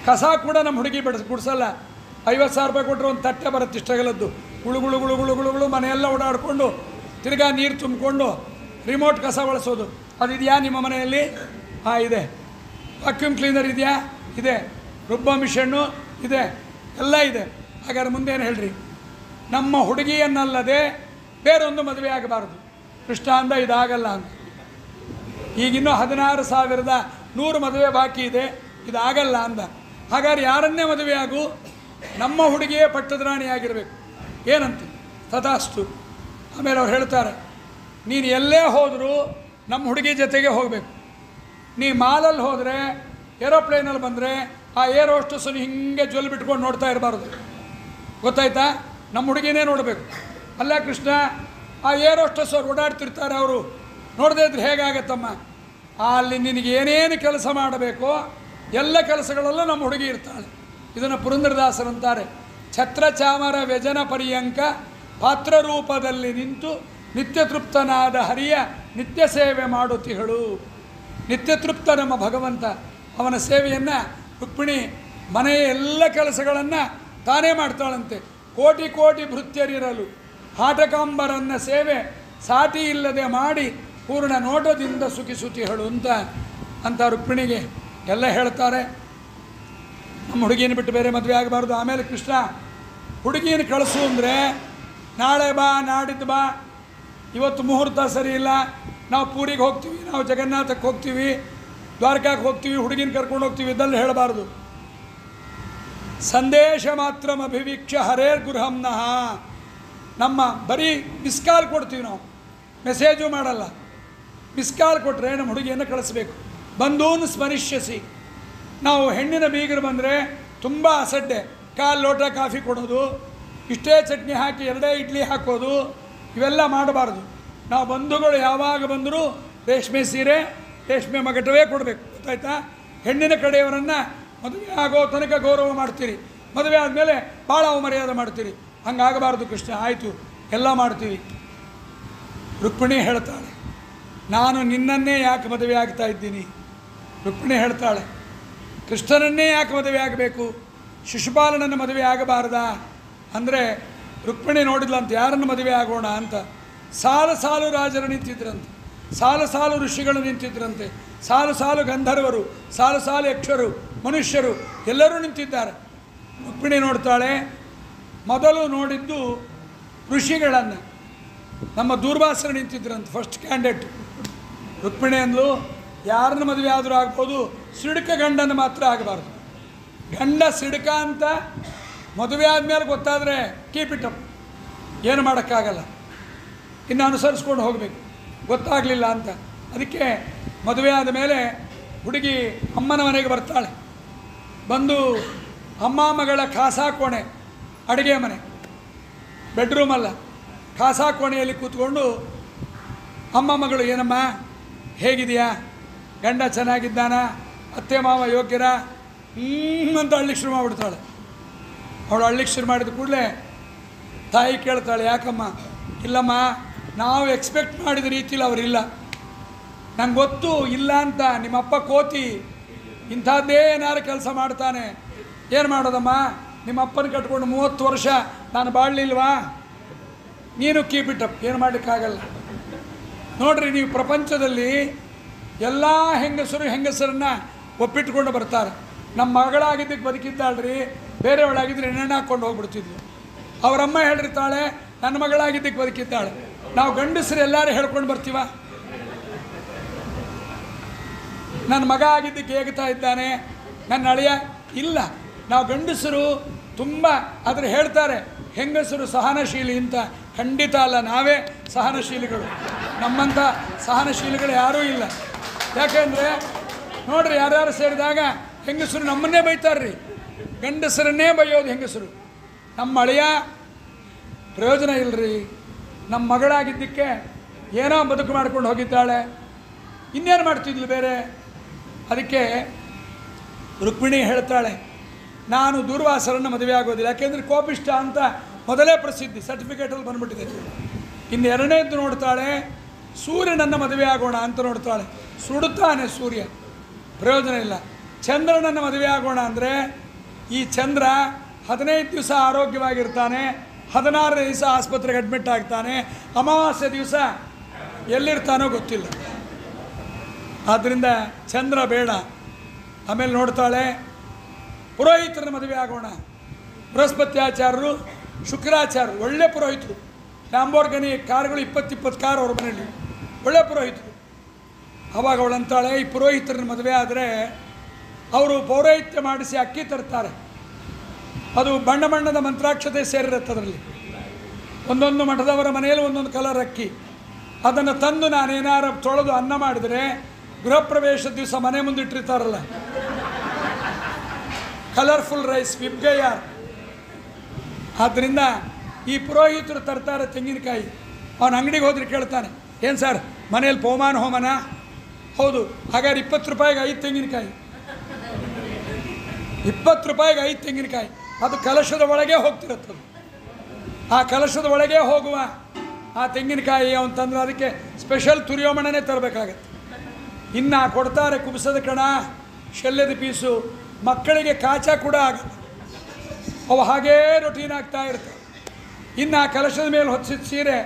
ಕಸ ಕೂಡ ನಮ್ಮ ಹುಡುಗಿ ಗುಡಿಸಲ್ಲ. 50,000 ರೂಪಾಯಿ ಕೊಟ್ಟರೆ ಒಂದು ತಟ್ಟೆ ಬರುತ್ತೆ ಇಷ್ಟಗಲದ್ದು, ಗುಳು ಗುಳು ಗುಳು ಗುಳು ಗುಳು ಗುಳು ಮನೆಯೆಲ್ಲ ಓಡಾಡಿಕೊಂಡು ತಿರ್ಗಾ ನೀರು ತುಂಬಿಕೊಂಡು ರಿಮೋಟ್ ಕಸ ಬಳಸೋದು. ಅದಿದೆಯಾ ನಿಮ್ಮ ಮನೆಯಲ್ಲಿ? ಹಾಂ ಇದೆ. ವಾಕ್ಯೂಮ್ ಕ್ಲೀನರ್ ಇದೆಯಾ? ಇದೆ. ರುಬ್ಬೋ ಮಿಷನ್ನು ಇದೆ, ಎಲ್ಲ ಇದೆ. ಹಾಗಾದ್ರೆ ಮುಂದೇನು ಹೇಳ್ರಿ? ನಮ್ಮ ಹುಡುಗಿಯನ್ನಲ್ಲದೆ ಬೇರೊಂದು ಮದುವೆ ಆಗಬಾರ್ದು. ಕೃಷ್ಣ ಅಂದ ಇದಾಗಲ್ಲ ಅಂತ. ಈಗಿನ್ನೂ 16,100 ಮದುವೆ ಬಾಕಿ ಇದೆ, ಇದಾಗಲ್ಲ ಅಂದ. ಹಾಗಾದ್ರೆ ಯಾರನ್ನೇ ಮದುವೆ ಆಗು, ನಮ್ಮ ಹುಡುಗಿಯೇ ಪಟ್ಟದ ರಾಣಿಯಾಗಿರಬೇಕು. ಏನಂತೆ? ತಥಾಸ್ತು. ಆಮೇಲೆ ಅವ್ರು ಹೇಳ್ತಾರೆ, ನೀನು ಎಲ್ಲೇ ಹೋದರೂ ನಮ್ಮ ಹುಡುಗಿ ಜೊತೆಗೆ ಹೋಗಬೇಕು. ನೀ ಮಾಲಲ್ಲಿ ಹೋದರೆ, ಏರೋಪ್ಲೇನಲ್ಲಿ ಬಂದರೆ ಆ ಏರ್ ಹೋಸ್ಟೆಸ್ಸನ್ನು ಹಿಂಗೆ ಜೊಲ್ ಬಿಟ್ಕೊಂಡು ನೋಡ್ತಾ ಇರಬಾರ್ದು. ಗೊತ್ತಾಯ್ತಾ? ನಮ್ಮ ಹುಡುಗಿನೇ ನೋಡಬೇಕು. ಅಲ್ಲ ಕೃಷ್ಣ, ಆ ಏರ್ ಹೋಸ್ಟೆಸ್ ಅವ್ರು ಓಡಾಡ್ತಿರ್ತಾರೆ, ಅವರು ನೋಡದೇ ಇದ್ರೆ ಹೇಗಾಗತ್ತಮ್ಮ? ಅಲ್ಲಿ ನಿನಗೆ ಏನೇನು ಕೆಲಸ ಮಾಡಬೇಕೋ ಎಲ್ಲ ಕೆಲಸಗಳಲ್ಲೂ ನಮ್ಮ ಹುಡುಗಿ ಇರ್ತಾಳೆ. ಇದನ್ನು ಪುರಂದರದಾಸರಂತಾರೆ, ಛತ್ರ ಚಾಮರ ವ್ಯಜನ ಪರ್ಯಂಕ ಪಾತ್ರ ರೂಪದಲ್ಲಿ ನಿಂತು ನಿತ್ಯ ತೃಪ್ತನಾದ ಹರಿಯ ನಿತ್ಯ ಸೇವೆ ಮಾಡುತ್ತಿಹಳು. ನಿತ್ಯ ತೃಪ್ತ ನಮ್ಮ ಭಗವಂತ, ಅವನ ಸೇವೆಯನ್ನು ರುಕ್ಮಿಣಿ ಮನೆಯ ಎಲ್ಲ ಕೆಲಸಗಳನ್ನು ತಾನೇ ಮಾಡ್ತಾಳಂತೆ. ಕೋಟಿ ಕೋಟಿ ಭೃತ್ಯರಿರಲು ಹಾಟಕಾಂಬರನ್ನ ಸೇವೆ ಸಾಟಿ ಇಲ್ಲದೆ ಮಾಡಿ ಪೂರ್ಣ ನೋಟದಿಂದ ಸುಖಿಸುತ್ತಿಹಳು ಅಂತ ರುಕ್ಮಿಣಿಗೆ ಎಲ್ಲ ಹೇಳ್ತಾರೆ. ನಮ್ಮ ಹುಡುಗಿನ ಬಿಟ್ಟು ಬೇರೆ ಮದುವೆ ಆಗಬಾರ್ದು. ಆಮೇಲೆ ಕೃಷ್ಣ ಹುಡುಗಿನ ಕಳಿಸು ಅಂದರೆ, ನಾಳೆ ಬಾ, ನಾಡಿದ್ದು ಬಾ, ಇವತ್ತು ಮುಹೂರ್ತ ಸರಿ ಇಲ್ಲ, ನಾವು ಪೂರಿಗೆ ಹೋಗ್ತೀವಿ, ನಾವು ಜಗನ್ನಾಥಕ್ಕೆ ಹೋಗ್ತೀವಿ, ದ್ವಾರಕಾಕ್ಕೆ ಹೋಗ್ತೀವಿ, ಹುಡುಗಿನ ಕರ್ಕೊಂಡು ಹೋಗ್ತೀವಿ, ಇದೆಲ್ಲ ಹೇಳಬಾರ್ದು. ಸಂದೇಶ ಮಾತ್ರ ಅಭಿವೀಕ್ಷ ಹರೇರ್ ಗೃಹಂನಃ. ನಮ್ಮ ಬರೀ ಮಿಸ್ಕಾಲ್ ಕೊಡ್ತೀವಿ, ನಾವು ಮೆಸೇಜು ಮಾಡಲ್ಲ. ಮಿಸ್ಕಾಲ್ ಕೊಟ್ಟರೆ ನಮ್ಮ ಹುಡುಗಿಯನ್ನು ಕಳಿಸ್ಬೇಕು. ಬಂದೂನು ಸ್ಮರಿಷ್ಯಸಿ. ನಾವು ಹೆಣ್ಣಿನ ಬೀಗರು ಬಂದರೆ ತುಂಬ ಅಸಡ್ಡೆ, ಕಾಲು ಲೋಟ ಕಾಫಿ ಕೊಡೋದು, ಇಷ್ಟೇ ಚಟ್ನಿ ಹಾಕಿ 2 ಇಡ್ಲಿ ಹಾಕೋದು, ಇವೆಲ್ಲ ಮಾಡಬಾರ್ದು. ನಾವು ಬಂಧುಗಳು ಯಾವಾಗ ಬಂದರೂ ರೇಷ್ಮೆ ಸೀರೆ, ರೇಷ್ಮೆ ಮಗಟವೇ ಕೊಡಬೇಕು. ಗೊತ್ತಾಯ್ತಾ? ಹೆಣ್ಣಿನ ಕಡೆಯವರನ್ನು ಮದುವೆ ಆಗೋ ತನಕ ಗೌರವ ಮಾಡ್ತೀರಿ, ಮದುವೆ ಆದಮೇಲೆ ಭಾಳ ಅವಮರ್ಯಾದೆ ಮಾಡ್ತೀರಿ. ಹಂಗಾಗಬಾರ್ದು ಕೃಷ್ಣ. ಆಯಿತು, ಎಲ್ಲ ಮಾಡ್ತೀವಿ. ರುಕ್ಮಿಣಿ ಹೇಳ್ತಾಳೆ, ನಾನು ನಿನ್ನನ್ನೇ ಯಾಕೆ ಮದುವೆ ಆಗ್ತಾ ಇದ್ದೀನಿ? ರುಕ್ಮಿಣಿ ಹೇಳ್ತಾಳೆ, ಕೃಷ್ಣನನ್ನೇ ಯಾಕೆ ಮದುವೆ ಆಗಬೇಕು, ಶಿಶುಪಾಲನನ್ನು ಮದುವೆ ಆಗಬಾರ್ದಾ ಅಂದರೆ ರುಕ್ಮಿಣಿ ನೋಡಿದ್ಲಂತ, ಯಾರನ್ನು ಮದುವೆ ಆಗೋಣ ಅಂತ. ಸಾಲು ಸಾಲು ರಾಜರು ನಿಂತಿದ್ರಂತೆ, ಸಾಲು ಸಾಲು ಋಷಿಗಳು ನಿಂತಿದ್ರಂತೆ, ಸಾಲು ಸಾಲು ಗಂಧರ್ವರು, ಸಾಲು ಸಾಲು ಯಕ್ಷರು, ಮನುಷ್ಯರು ಎಲ್ಲರೂ ನಿಂತಿದ್ದಾರೆ. ರುಕ್ಮಿಣಿ ನೋಡ್ತಾಳೆ, ಮೊದಲು ನೋಡಿದ್ದು ಋಷಿಗಳನ್ನು. ನಮ್ಮ ದೂರ್ವಾಸರು ನಿಂತಿದ್ರಂತೆ ಫಸ್ಟ್ ಕ್ಯಾಂಡಿಡೇಟ್. ರುಕ್ಮಿಣಿ ಅಂದ್ಲು, ಯಾರನ್ನು ಮದುವೆ ಆದರೂ ಆಗ್ಬೋದು, ಸಿಡುಕ ಗಂಡನ್ನು ಮಾತ್ರ ಆಗಬಾರ್ದು. ಗಂಡ ಸಿಡುಕ ಅಂತ ಮದುವೆ ಆದಮೇಲೆ ಗೊತ್ತಾದರೆ ಕೀಪ್ ಇಟ್ ಅಪ್, ಏನು ಮಾಡೋಕ್ಕಾಗಲ್ಲ, ಇನ್ನು ಅನುಸರಿಸ್ಕೊಂಡು ಹೋಗಬೇಕು. ಗೊತ್ತಾಗಲಿಲ್ಲ ಅಂತ ಅದಕ್ಕೆ ಮದುವೆ ಆದ ಮೇಲೆ ಹುಡುಗಿ ಅಮ್ಮನ ಮನೆಗೆ ಬರ್ತಾಳೆ. ಬಂದು ಅಮ್ಮ ಮಗಳ ಖಾಸಾ ಕೋಣೆ, ಅಡುಗೆ ಮನೆ, ಬೆಡ್ರೂಮಲ್ಲ, ಖಾಸಾ ಕೋಣೆಯಲ್ಲಿ ಕೂತ್ಕೊಂಡು ಅಮ್ಮ ಮಗಳು, ಏನಮ್ಮ ಹೇಗಿದೆಯಾ, ಗಂಡ ಚೆನ್ನಾಗಿದ್ದಾನ, ಅತ್ತೆ ಮಾವ ಯೋಗ್ಯರ ಅಂತ ಅಳ್ಳಿಕ್ಕೆ ಶುರು ಮಾಡಿಬಿಡ್ತಾಳೆ. ಅವಳು ಅಳ್ಳಿಕ್ಕೆ ಶುರು ಮಾಡಿದ ಕೂಡಲೇ ತಾಯಿ ಕೇಳ್ತಾಳೆ, ಯಾಕಮ್ಮ? ಇಲ್ಲಮ್ಮ, ನಾವು ಎಕ್ಸ್ಪೆಕ್ಟ್ ಮಾಡಿದ ರೀತಿಯಲ್ಲಿ ಅವರಿಲ್ಲ, ನಂಗೆ ಗೊತ್ತು ಇಲ್ಲ ಅಂತ. ನಿಮ್ಮಪ್ಪ ಕೋತಿ, ಇಂಥದ್ದೇ ಏನಾರು ಕೆಲಸ ಮಾಡ್ತಾನೆ, ಏನು ಮಾಡೋದಮ್ಮ? ನಿಮ್ಮ ಅಪ್ಪನ ಕಟ್ಕೊಂಡು 30 ವರ್ಷ ನಾನು ಬಾಳಲಿಲ್ವಾ? ನೀನು ಕೀಪಿಟಪ್, ಏನು ಮಾಡಲಿಕ್ಕಾಗಲ್ಲ. ನೋಡ್ರಿ, ನೀವು ಪ್ರಪಂಚದಲ್ಲಿ ಎಲ್ಲ ಹೆಂಗಸರನ್ನು ಒಪ್ಪಿಟ್ಕೊಂಡು ಬರ್ತಾರೆ. ನಮ್ಮ ಮಗಳಾಗಿದ್ದಕ್ಕೆ ಬದುಕಿದ್ದಾಳ್ರಿ, ಬೇರೆಯವಳಾಗಿದ್ದರೆ ಎಣ್ಣೆ ಹಾಕ್ಕೊಂಡು ಹೋಗ್ಬಿಡ್ತಿದ್ವಿ. ಅವರಮ್ಮ ಹೇಳಿರ್ತಾಳೆ, ನನ್ನ ಮಗಳಾಗಿದ್ದಕ್ಕೆ ಬದುಕಿದ್ದಾಳೆ. ನಾವು ಗಂಡಸರು ಎಲ್ಲರೂ ಹೇಳ್ಕೊಂಡು ಬರ್ತೀವ, ನನ್ನ ಮಗ ಆಗಿದ್ದಕ್ಕೆ ಹೇಗ್ತಾ ಇದ್ದಾನೆ, ನನ್ನ ಅಳಿಯ ಇಲ್ಲ. ನಾವು ಗಂಡಸರು ತುಂಬ ಆದರೆ ಹೇಳ್ತಾರೆ ಹೆಂಗಸರು ಸಹನಶೀಲಿ ಅಂತ. ಖಂಡಿತ ಅಲ್ಲ, ನಾವೇ ಸಹನಶೀಲಿಗಳು. ನಮ್ಮಂಥ ಸಹನಶೀಲಿಗಳು ಯಾರೂ ಇಲ್ಲ. ಯಾಕೆಂದರೆ ನೋಡ್ರಿ, ಯಾರ್ಯಾರು ಸೇರಿದಾಗ ಹೆಂಗಸರು ನಮ್ಮನ್ನೇ ಬೈತಾರ್ರಿ, ಗಂಡಸರನ್ನೇ ಬೈಯೋದು ಹೆಂಗಸರು. ನಮ್ಮ ಅಳಿಯ ಪ್ರಯೋಜನ ಇಲ್ಲರಿ, ನಮ್ಮ ಮಗಳಾಗಿದ್ದಕ್ಕೆ ಏನೋ ಬದುಕು ಮಾಡ್ಕೊಂಡು ಹೋಗಿದ್ದಾಳೆ, ಇನ್ನೇನು ಮಾಡ್ತಿದ್ಲು ಬೇರೆ. ಅದಕ್ಕೆ ರುಕ್ಮಿಣಿ ಹೇಳ್ತಾಳೆ, ನಾನು ದೂರ್ವಾಸರನ್ನು ಮದುವೆ ಆಗೋದಿಲ್ಲ, ಯಾಕೆಂದರೆ ಕೋಪಿಷ್ಟ ಅಂತ ಮೊದಲೇ ಪ್ರಸಿದ್ಧಿ, ಸರ್ಟಿಫಿಕೇಟಲ್ಲಿ ಬಂದ್ಬಿಟ್ಟಿದೆ. ಇನ್ನು ಎರಡನೇದ್ದು ನೋಡ್ತಾಳೆ, ಸೂರ್ಯನನ್ನು ಮದುವೆ ಆಗೋಣ ಅಂತ ನೋಡ್ತಾಳೆ. ಸುಡುತ್ತಾನೆ ಸೂರ್ಯ, ಪ್ರಯೋಜನ ಇಲ್ಲ. ಚಂದ್ರನನ್ನು ಮದುವೆ ಆಗೋಣ ಅಂದರೆ ಈ ಚಂದ್ರ 15 ದಿವಸ ಆರೋಗ್ಯವಾಗಿರ್ತಾನೆ, 16ನೇ ದಿವಸ ಆಸ್ಪತ್ರೆಗೆ ಅಡ್ಮಿಟ್ ಆಗ್ತಾನೆ, ಅಮಾವಾಸ್ಯೆ ದಿವಸ ಎಲ್ಲಿರ್ತಾನೋ ಗೊತ್ತಿಲ್ಲ. ಆದ್ದರಿಂದ ಚಂದ್ರ ಬೇಡ. ಆಮೇಲೆ ನೋಡ್ತಾಳೆ, ಪುರೋಹಿತರನ್ನ ಮದುವೆ ಆಗೋಣ. ಬೃಹಸ್ಪತ್ಯಾಚಾರ್ಯರು, ಶುಕ್ರಾಚಾರ್ಯರು ಒಳ್ಳೆ ಪುರೋಹಿತರು, ಲ್ಯಾಂಬೋರ್ಗನಿ ಕಾರುಗಳು 20 ಕಾರು ಅವ್ರ ಮನೆಯಲ್ಲಿ, ಒಳ್ಳೆ ಪುರೋಹಿತರು. ಆವಾಗ ಅವಳಂತಾಳೆ, ಈ ಪುರೋಹಿತರನ್ನ ಮದುವೆ ಆದರೆ ಅವರು ಪೌರೋಹಿತ್ಯ ಮಾಡಿಸಿ ಅಕ್ಕಿ ತರ್ತಾರೆ, ಅದು ಬಣ್ಣ ಬಣ್ಣದ ಮಂತ್ರಾಕ್ಷತೆ ಸೇರಿರುತ್ತೆ. ಅದರಲ್ಲಿ ಒಂದೊಂದು ಮಠದವರ ಮನೆಯಲ್ಲಿ ಒಂದೊಂದು ಕಲರ್ ಅಕ್ಕಿ, ಅದನ್ನು ತಂದು ನಾನೇನಾರು ತೊಳೆದು ಅನ್ನ ಮಾಡಿದರೆ ಗೃಹ ಪ್ರವೇಶದ ದಿವಸ ಮನೆ ಮುಂದಿಟ್ಟಿರ್ತಾರಲ್ಲ, ಕಲರ್ಫುಲ್ ರೈಸ್, ವಿಬ್ಗಯಾರ್. ಆದ್ದರಿಂದ ಈ ಪುರೋಹಿತರು ತರ್ತಾರೆ ತೆಂಗಿನಕಾಯಿ. ಅವನ ಅಂಗಡಿಗೆ ಹೋದ್ರೆ ಕೇಳ್ತಾನೆ, ಏನು ಸರ್ ಮನೇಲಿ ಪವಮಾನ ಹೋಮನ? ಹೌದು. ಹಾಗಾದ್ರೆ 20 ರೂಪಾಯಿಗೆ 5 ತೆಂಗಿನಕಾಯಿ, 20 ರೂಪಾಯಿಗೆ 5 ತೆಂಗಿನಕಾಯಿ. ಅದು ಕಲಶದ ಒಳಗೆ ಹೋಗ್ತಿರುತ್ತದೆ. ಆ ಕಲಶದ ಒಳಗೆ ಹೋಗುವ ಆ ತೆಂಗಿನಕಾಯಿ ಅವನು ತಂದ್ರೆ ಅದಕ್ಕೆ ಸ್ಪೆಷಲ್ ತುರಿಯೋಮಣನೇ ತರಬೇಕಾಗತ್ತೆ. ಇನ್ನು ಕೊಡ್ತಾರೆ ಕುಬಸದ ಕಣ, ಶಲ್ಯದ ಪೀಸು, ಮಕ್ಕಳಿಗೆ ಕಾಚ ಕೂಡ ಆಗಲ್ಲ, ಅವು ಹಾಗೇ ರೊಟೀನ್ ಆಗ್ತಾ ಇರ್ತವೆ. ಇನ್ನು ಆ ಕಲಶದ ಮೇಲೆ ಹೊಚ್ಚಿದ ಸೀರೆ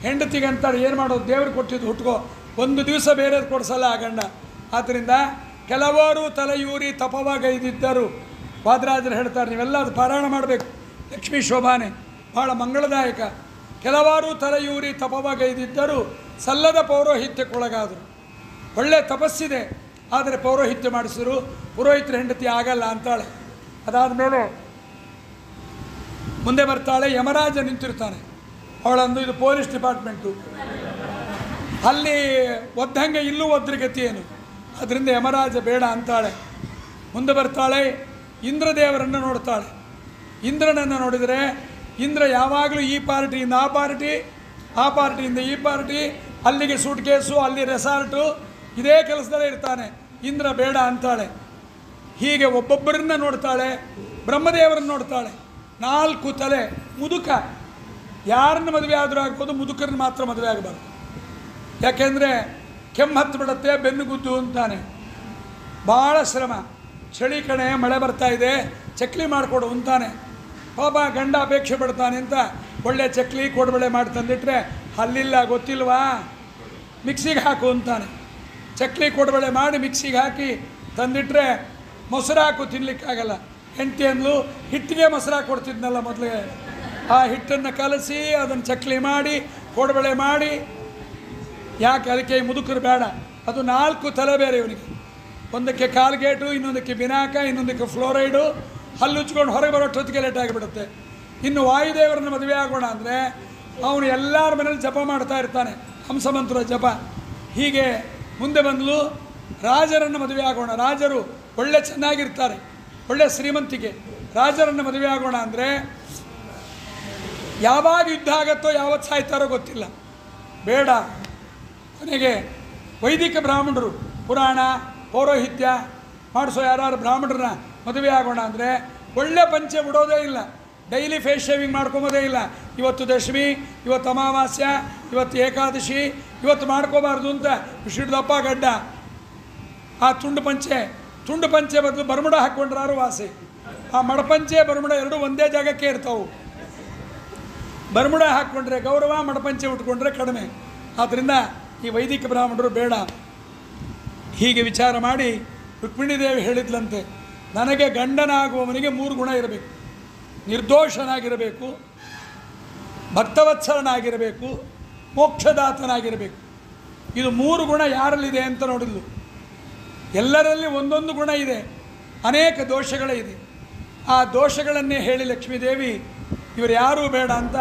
ಹೆಂಡತಿಗೆ ಅಂತಾರೆ, ಏನು ಮಾಡೋದು, ದೇವ್ರು ಕೊಟ್ಟಿದ್ದು ಹುಟ್ಕೋ, ಒಂದು ದಿವಸ ಬೇರೆದು ಕೊಡಿಸಲ್ಲ ಆ ಗಂಡ. ಆದ್ದರಿಂದ ಕೆಲವರು ತಲೆಯೂರಿ ತಪವಾಗೈದಿದ್ದರು. ವಾದರಾಜರು ಹೇಳ್ತಾರೆ, ನೀವೆಲ್ಲ ಅದು ಪಾರಾಯಣ ಮಾಡಬೇಕು, ಲಕ್ಷ್ಮೀ ಶೋಭಾನೆ ಭಾಳ ಮಂಗಳದಾಯಕ. ಕೆಲವರು ತಲೆಯೂರಿ ತಪವಾಗೈದಿದ್ದರು, ಸಲ್ಲದ ಪೌರೋಹಿತ್ಯಕ್ಕೊಳಗಾದರು. ಒಳ್ಳೆ ತಪಸ್ಸಿದೆ, ಆದರೆ ಪೌರೋಹಿತ್ಯ ಮಾಡಿಸಿದ್ರು, ಪುರೋಹಿತರ ಹೆಂಡತಿ ಆಗಲ್ಲ ಅಂತಾಳೆ. ಅದಾದಮೇಲೆ ಮುಂದೆ ಬರ್ತಾಳೆ, ಯಮರಾಜ ನಿಂತಿರ್ತಾನೆ. ಅವಳಂದು ಇದು ಪೊಲೀಸ್ ಡಿಪಾರ್ಟ್ಮೆಂಟು, ಅಲ್ಲಿ ಒದ್ದಂಗೆ ಇಲ್ಲೂ ಒದ್ರ ಗತಿ ಏನು, ಅದರಿಂದ ಯಮರಾಜ ಬೇಡ ಅಂತಾಳೆ. ಮುಂದೆ ಬರ್ತಾಳೆ, ಇಂದ್ರದೇವರನ್ನು ನೋಡ್ತಾಳೆ. ಇಂದ್ರನನ್ನು ನೋಡಿದರೆ ಇಂದ್ರ ಯಾವಾಗಲೂ ಈ ಪಾರ್ಟಿಯಿಂದ ಆ ಪಾರ್ಟಿ, ಆ ಪಾರ್ಟಿಯಿಂದ ಈ ಪಾರ್ಟಿ, ಅಲ್ಲಿಗೆ ಸೂಟ್ ಕೇಸು, ಅಲ್ಲಿ ರೆಸಾರ್ಟು, ಇದೇ ಕೆಲಸದಲ್ಲೇ ಇರ್ತಾನೆ. ಇಂದ್ರ ಬೇಡ ಅಂತಾಳೆ. ಹೀಗೆ ಒಬ್ಬೊಬ್ಬರನ್ನ ನೋಡ್ತಾಳೆ. ಬ್ರಹ್ಮದೇವರನ್ನು ನೋಡ್ತಾಳೆ, 4 ತಲೆ, ಮುದುಕ. ಯಾರನ್ನು ಮದುವೆ ಆದರೂ ಆಗ್ಬೋದು, ಮುದುಕರನ್ನ ಮಾತ್ರ ಮದುವೆ ಆಗಬಾರ್ದು. ಯಾಕೆಂದರೆ ಕೆಮ್ಮು ಹತ್ತು ಬಿಡುತ್ತೆ, ಬೆನ್ನುಗುದ್ದು ಅಂತಾನೆ, ಭಾಳ ಶ್ರಮ. ಚಳಿ ಕಣೆ, ಮಳೆ ಬರ್ತಾ ಇದೆ, ಚಕ್ಲಿ ಮಾಡಿಕೊಡು ಅಂತಾನೆ. ಪಾಪ ಗಂಡ ಅಪೇಕ್ಷೆ ಪಡ್ತಾನೆ ಅಂತ ಒಳ್ಳೆ ಚಕ್ಲಿ ಕೋಡುಬಳೆ ಮಾಡಿ ತಂದಿಟ್ರೆ, ಅಲ್ಲಿಲ್ಲ ಗೊತ್ತಿಲ್ವಾ, ಮಿಕ್ಸಿಗೆ ಹಾಕು ಅಂತಾನೆ. ಚಕ್ಲಿ ಕೋಡುಬಳೆ ಮಾಡಿ ಮಿಕ್ಸಿಗೆ ಹಾಕಿ ತಂದಿಟ್ರೆ ಮೊಸರು ಹಾಕು ತಿನ್ನಲಿಕ್ಕಾಗಲ್ಲ. ಹೆಂಡತಿ ಅಂದ್ಲು, ಹಿಟ್ಟಿಗೆ ಮೊಸರು ಹಾಕಿ ಕೊಡ್ತಿದ್ನಲ್ಲ ಮೊದಲಿಗೆ, ಆ ಹಿಟ್ಟನ್ನು ಕಲಸಿ ಅದನ್ನು ಚಕ್ಲಿ ಮಾಡಿ ಕೋಡುಬಳೆ ಮಾಡಿ. ಯಾಕೆ ಅದಕ್ಕೆ ಮುದುಕರು ಬೇಡ, ಅದು 4 ತಲೆ ಬೇರೆ ಇವನಿಗೆ. ಒಂದಕ್ಕೆ ಕಾಲ್ಗೇಟು, ಇನ್ನೊಂದಕ್ಕೆ ಬಿನಾಕ, ಇನ್ನೊಂದಕ್ಕೆ ಫ್ಲೋರೈಡು. ಹಲ್ಲುಚ್ಕೊಂಡು ಹೊರಗೆ ಬರೋಷ್ಟೊತ್ತಿಗೆ ಲೇಟ್ ಆಗಿಬಿಡುತ್ತೆ. ಇನ್ನು ವಾಯುದೇವರನ್ನು ಮದುವೆ ಆಗೋಣ ಅಂದರೆ ಅವನು ಎಲ್ಲರ ಮನೇಲಿ ಜಪ ಮಾಡ್ತಾ ಇರ್ತಾನೆ, ಹಂಸಮಂತ್ರ ಜಪ. ಹೀಗೆ ಮುಂದೆ ಬಂದಲು, ರಾಜರನ್ನು ಮದುವೆ ಆಗೋಣ, ರಾಜರು ಒಳ್ಳೆ ಚೆನ್ನಾಗಿರ್ತಾರೆ, ಒಳ್ಳೆ ಶ್ರೀಮಂತಿಗೆ, ರಾಜರನ್ನು ಮದುವೆ ಆಗೋಣ ಅಂದರೆ ಯಾವಾಗ ಯುದ್ಧ ಆಗತ್ತೋ ಯಾವತ್ತು ಸಾಯ್ತಾರೋ ಗೊತ್ತಿಲ್ಲ, ಬೇಡ. ಕೊನೆಗೆ ವೈದಿಕ ಬ್ರಾಹ್ಮಣರು ಪುರಾಣ ಪೌರೋಹಿತ್ಯ ಮಾಡಿಸೋ ಯಾರು ಬ್ರಾಹ್ಮಣರನ್ನ ಮದುವೆ ಆಗೋಣ ಅಂದರೆ ಒಳ್ಳೆ ಪಂಚೆ ಬಿಡೋದೇ ಇಲ್ಲ, ಡೈಲಿ ಫೇಸ್ ಶೇವಿಂಗ್ ಮಾಡ್ಕೊಬೋದೇ ಇಲ್ಲ. ಇವತ್ತು ದಶಮಿ, ಇವತ್ತು ಅಮಾವಾಸ್ಯ, ಇವತ್ತು ಏಕಾದಶಿ, ಇವತ್ತು ಮಾಡ್ಕೋಬಾರ್ದು ಅಂತ ಇಷ್ಟಿಡ್ದಪ್ಪ ಗಡ್ಡ. ಆ ತುಂಡು ಪಂಚೆ ಬದಲು ಬರ್ಮುಡ ಹಾಕ್ಕೊಂಡ್ರಾರು ವಾಸಿ. ಆ ಮಡಪಂಚೆ ಬರ್ಮುಡ ಎರಡೂ ಒಂದೇ ಜಾಗಕ್ಕೆ ಇರ್ತಾವೆ. ಬರ್ಮುಡ ಹಾಕ್ಕೊಂಡ್ರೆ ಗೌರವ, ಮಡಪಂಚೆ ಉಟ್ಕೊಂಡ್ರೆ ಕಡಿಮೆ. ಆದ್ದರಿಂದ ಈ ವೈದಿಕ ಬ್ರಾಹ್ಮಣರು ಬೇಡ. ಹೀಗೆ ವಿಚಾರ ಮಾಡಿ ರುಕ್ಮಿಣಿದೇವಿ ಹೇಳಿದ್ಲಂತೆ, ನನಗೆ ಗಂಡನಾಗುವವನಿಗೆ 3 ಗುಣ ಇರಬೇಕು. ನಿರ್ದೋಷನಾಗಿರಬೇಕು, ಭಕ್ತವತ್ಸರನಾಗಿರಬೇಕು, ಮೋಕ್ಷದಾತನಾಗಿರಬೇಕು. ಇದು 3 ಗುಣ ಯಾರಲ್ಲಿದೆ ಅಂತ ನೋಡಿದ್ಲು. ಎಲ್ಲರಲ್ಲಿ ಒಂದೊಂದು ಗುಣ ಇದೆ, ಅನೇಕ ದೋಷಗಳೇ ಇದೆ. ಆ ದೋಷಗಳನ್ನೇ ಹೇಳಿ ಲಕ್ಷ್ಮೀದೇವಿ ಇವರು ಯಾರೂ ಬೇಡ ಅಂತ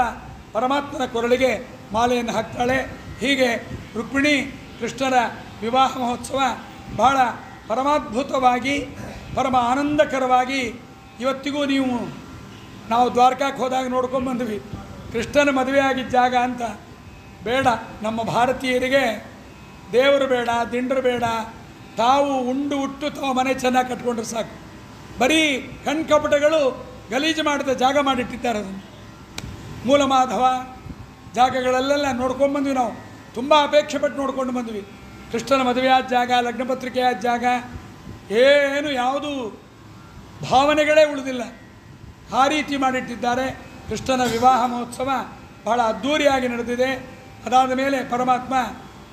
ಪರಮಾತ್ಮನ ಕೊರಳಿಗೆ ಮಾಲೆಯನ್ನು ಹಾಕ್ತಾಳೆ. ಹೀಗೆ ರುಕ್ಮಿಣಿ ಕೃಷ್ಣರ ವಿವಾಹ ಮಹೋತ್ಸವ ಬಹಳ ಪರಮಾದ್ಭುತವಾಗಿ, ಪರಮ ಆನಂದಕರವಾಗಿ ಇವತ್ತಿಗೂ ನಾವು ದ್ವಾರಕಕ್ಕೆ ಹೋದಾಗ ನೋಡ್ಕೊಂಡ್ಬಂದ್ವಿ. ಕೃಷ್ಣನ ಮದುವೆ ಆಗಿದ್ದ ಜಾಗ ಅಂತ. ಬೇಡ, ನಮ್ಮ ಭಾರತೀಯರಿಗೆ ದೇವರು ಬೇಡ, ದಿಂಡರು ಬೇಡ, ತಾವು ಉಂಡು ಉಟ್ಟು ತಾವು ಮನೆ ಚೆನ್ನಾಗಿ ಕಟ್ಕೊಂಡ್ರೆ ಸಾಕು. ಬರೀ ಕಣ್ಕಪಟಗಳು ಗಲೀಜು ಮಾಡಿದ ಜಾಗ ಮಾಡಿಟ್ಟಿದ್ದಾರೆ. ಅದನ್ನು ಮೂಲಮಾಧವ ಜಾಗಗಳಲ್ಲೆಲ್ಲ ನೋಡ್ಕೊಂಡ್ಬಂದ್ವಿ ನಾವು, ತುಂಬ ಅಪೇಕ್ಷೆ ಪಟ್ಟು ನೋಡ್ಕೊಂಡು ಬಂದ್ವಿ. ಕೃಷ್ಣನ ಮದುವೆಯಾದ ಜಾಗ, ಲಗ್ನ ಪತ್ರಿಕೆಯಾದ ಜಾಗ, ಏನು ಯಾವುದು ಭಾವನೆಗಳೇ ಉಳಿದಿಲ್ಲ, ಆ ರೀತಿ ಮಾಡಿಟ್ಟಿದ್ದಾರೆ. ಕೃಷ್ಣನ ವಿವಾಹ ಮಹೋತ್ಸವ ಬಹಳ ಅದ್ಧೂರಿಯಾಗಿ ನಡೆದಿದೆ. ಅದಾದ ಮೇಲೆ ಪರಮಾತ್ಮ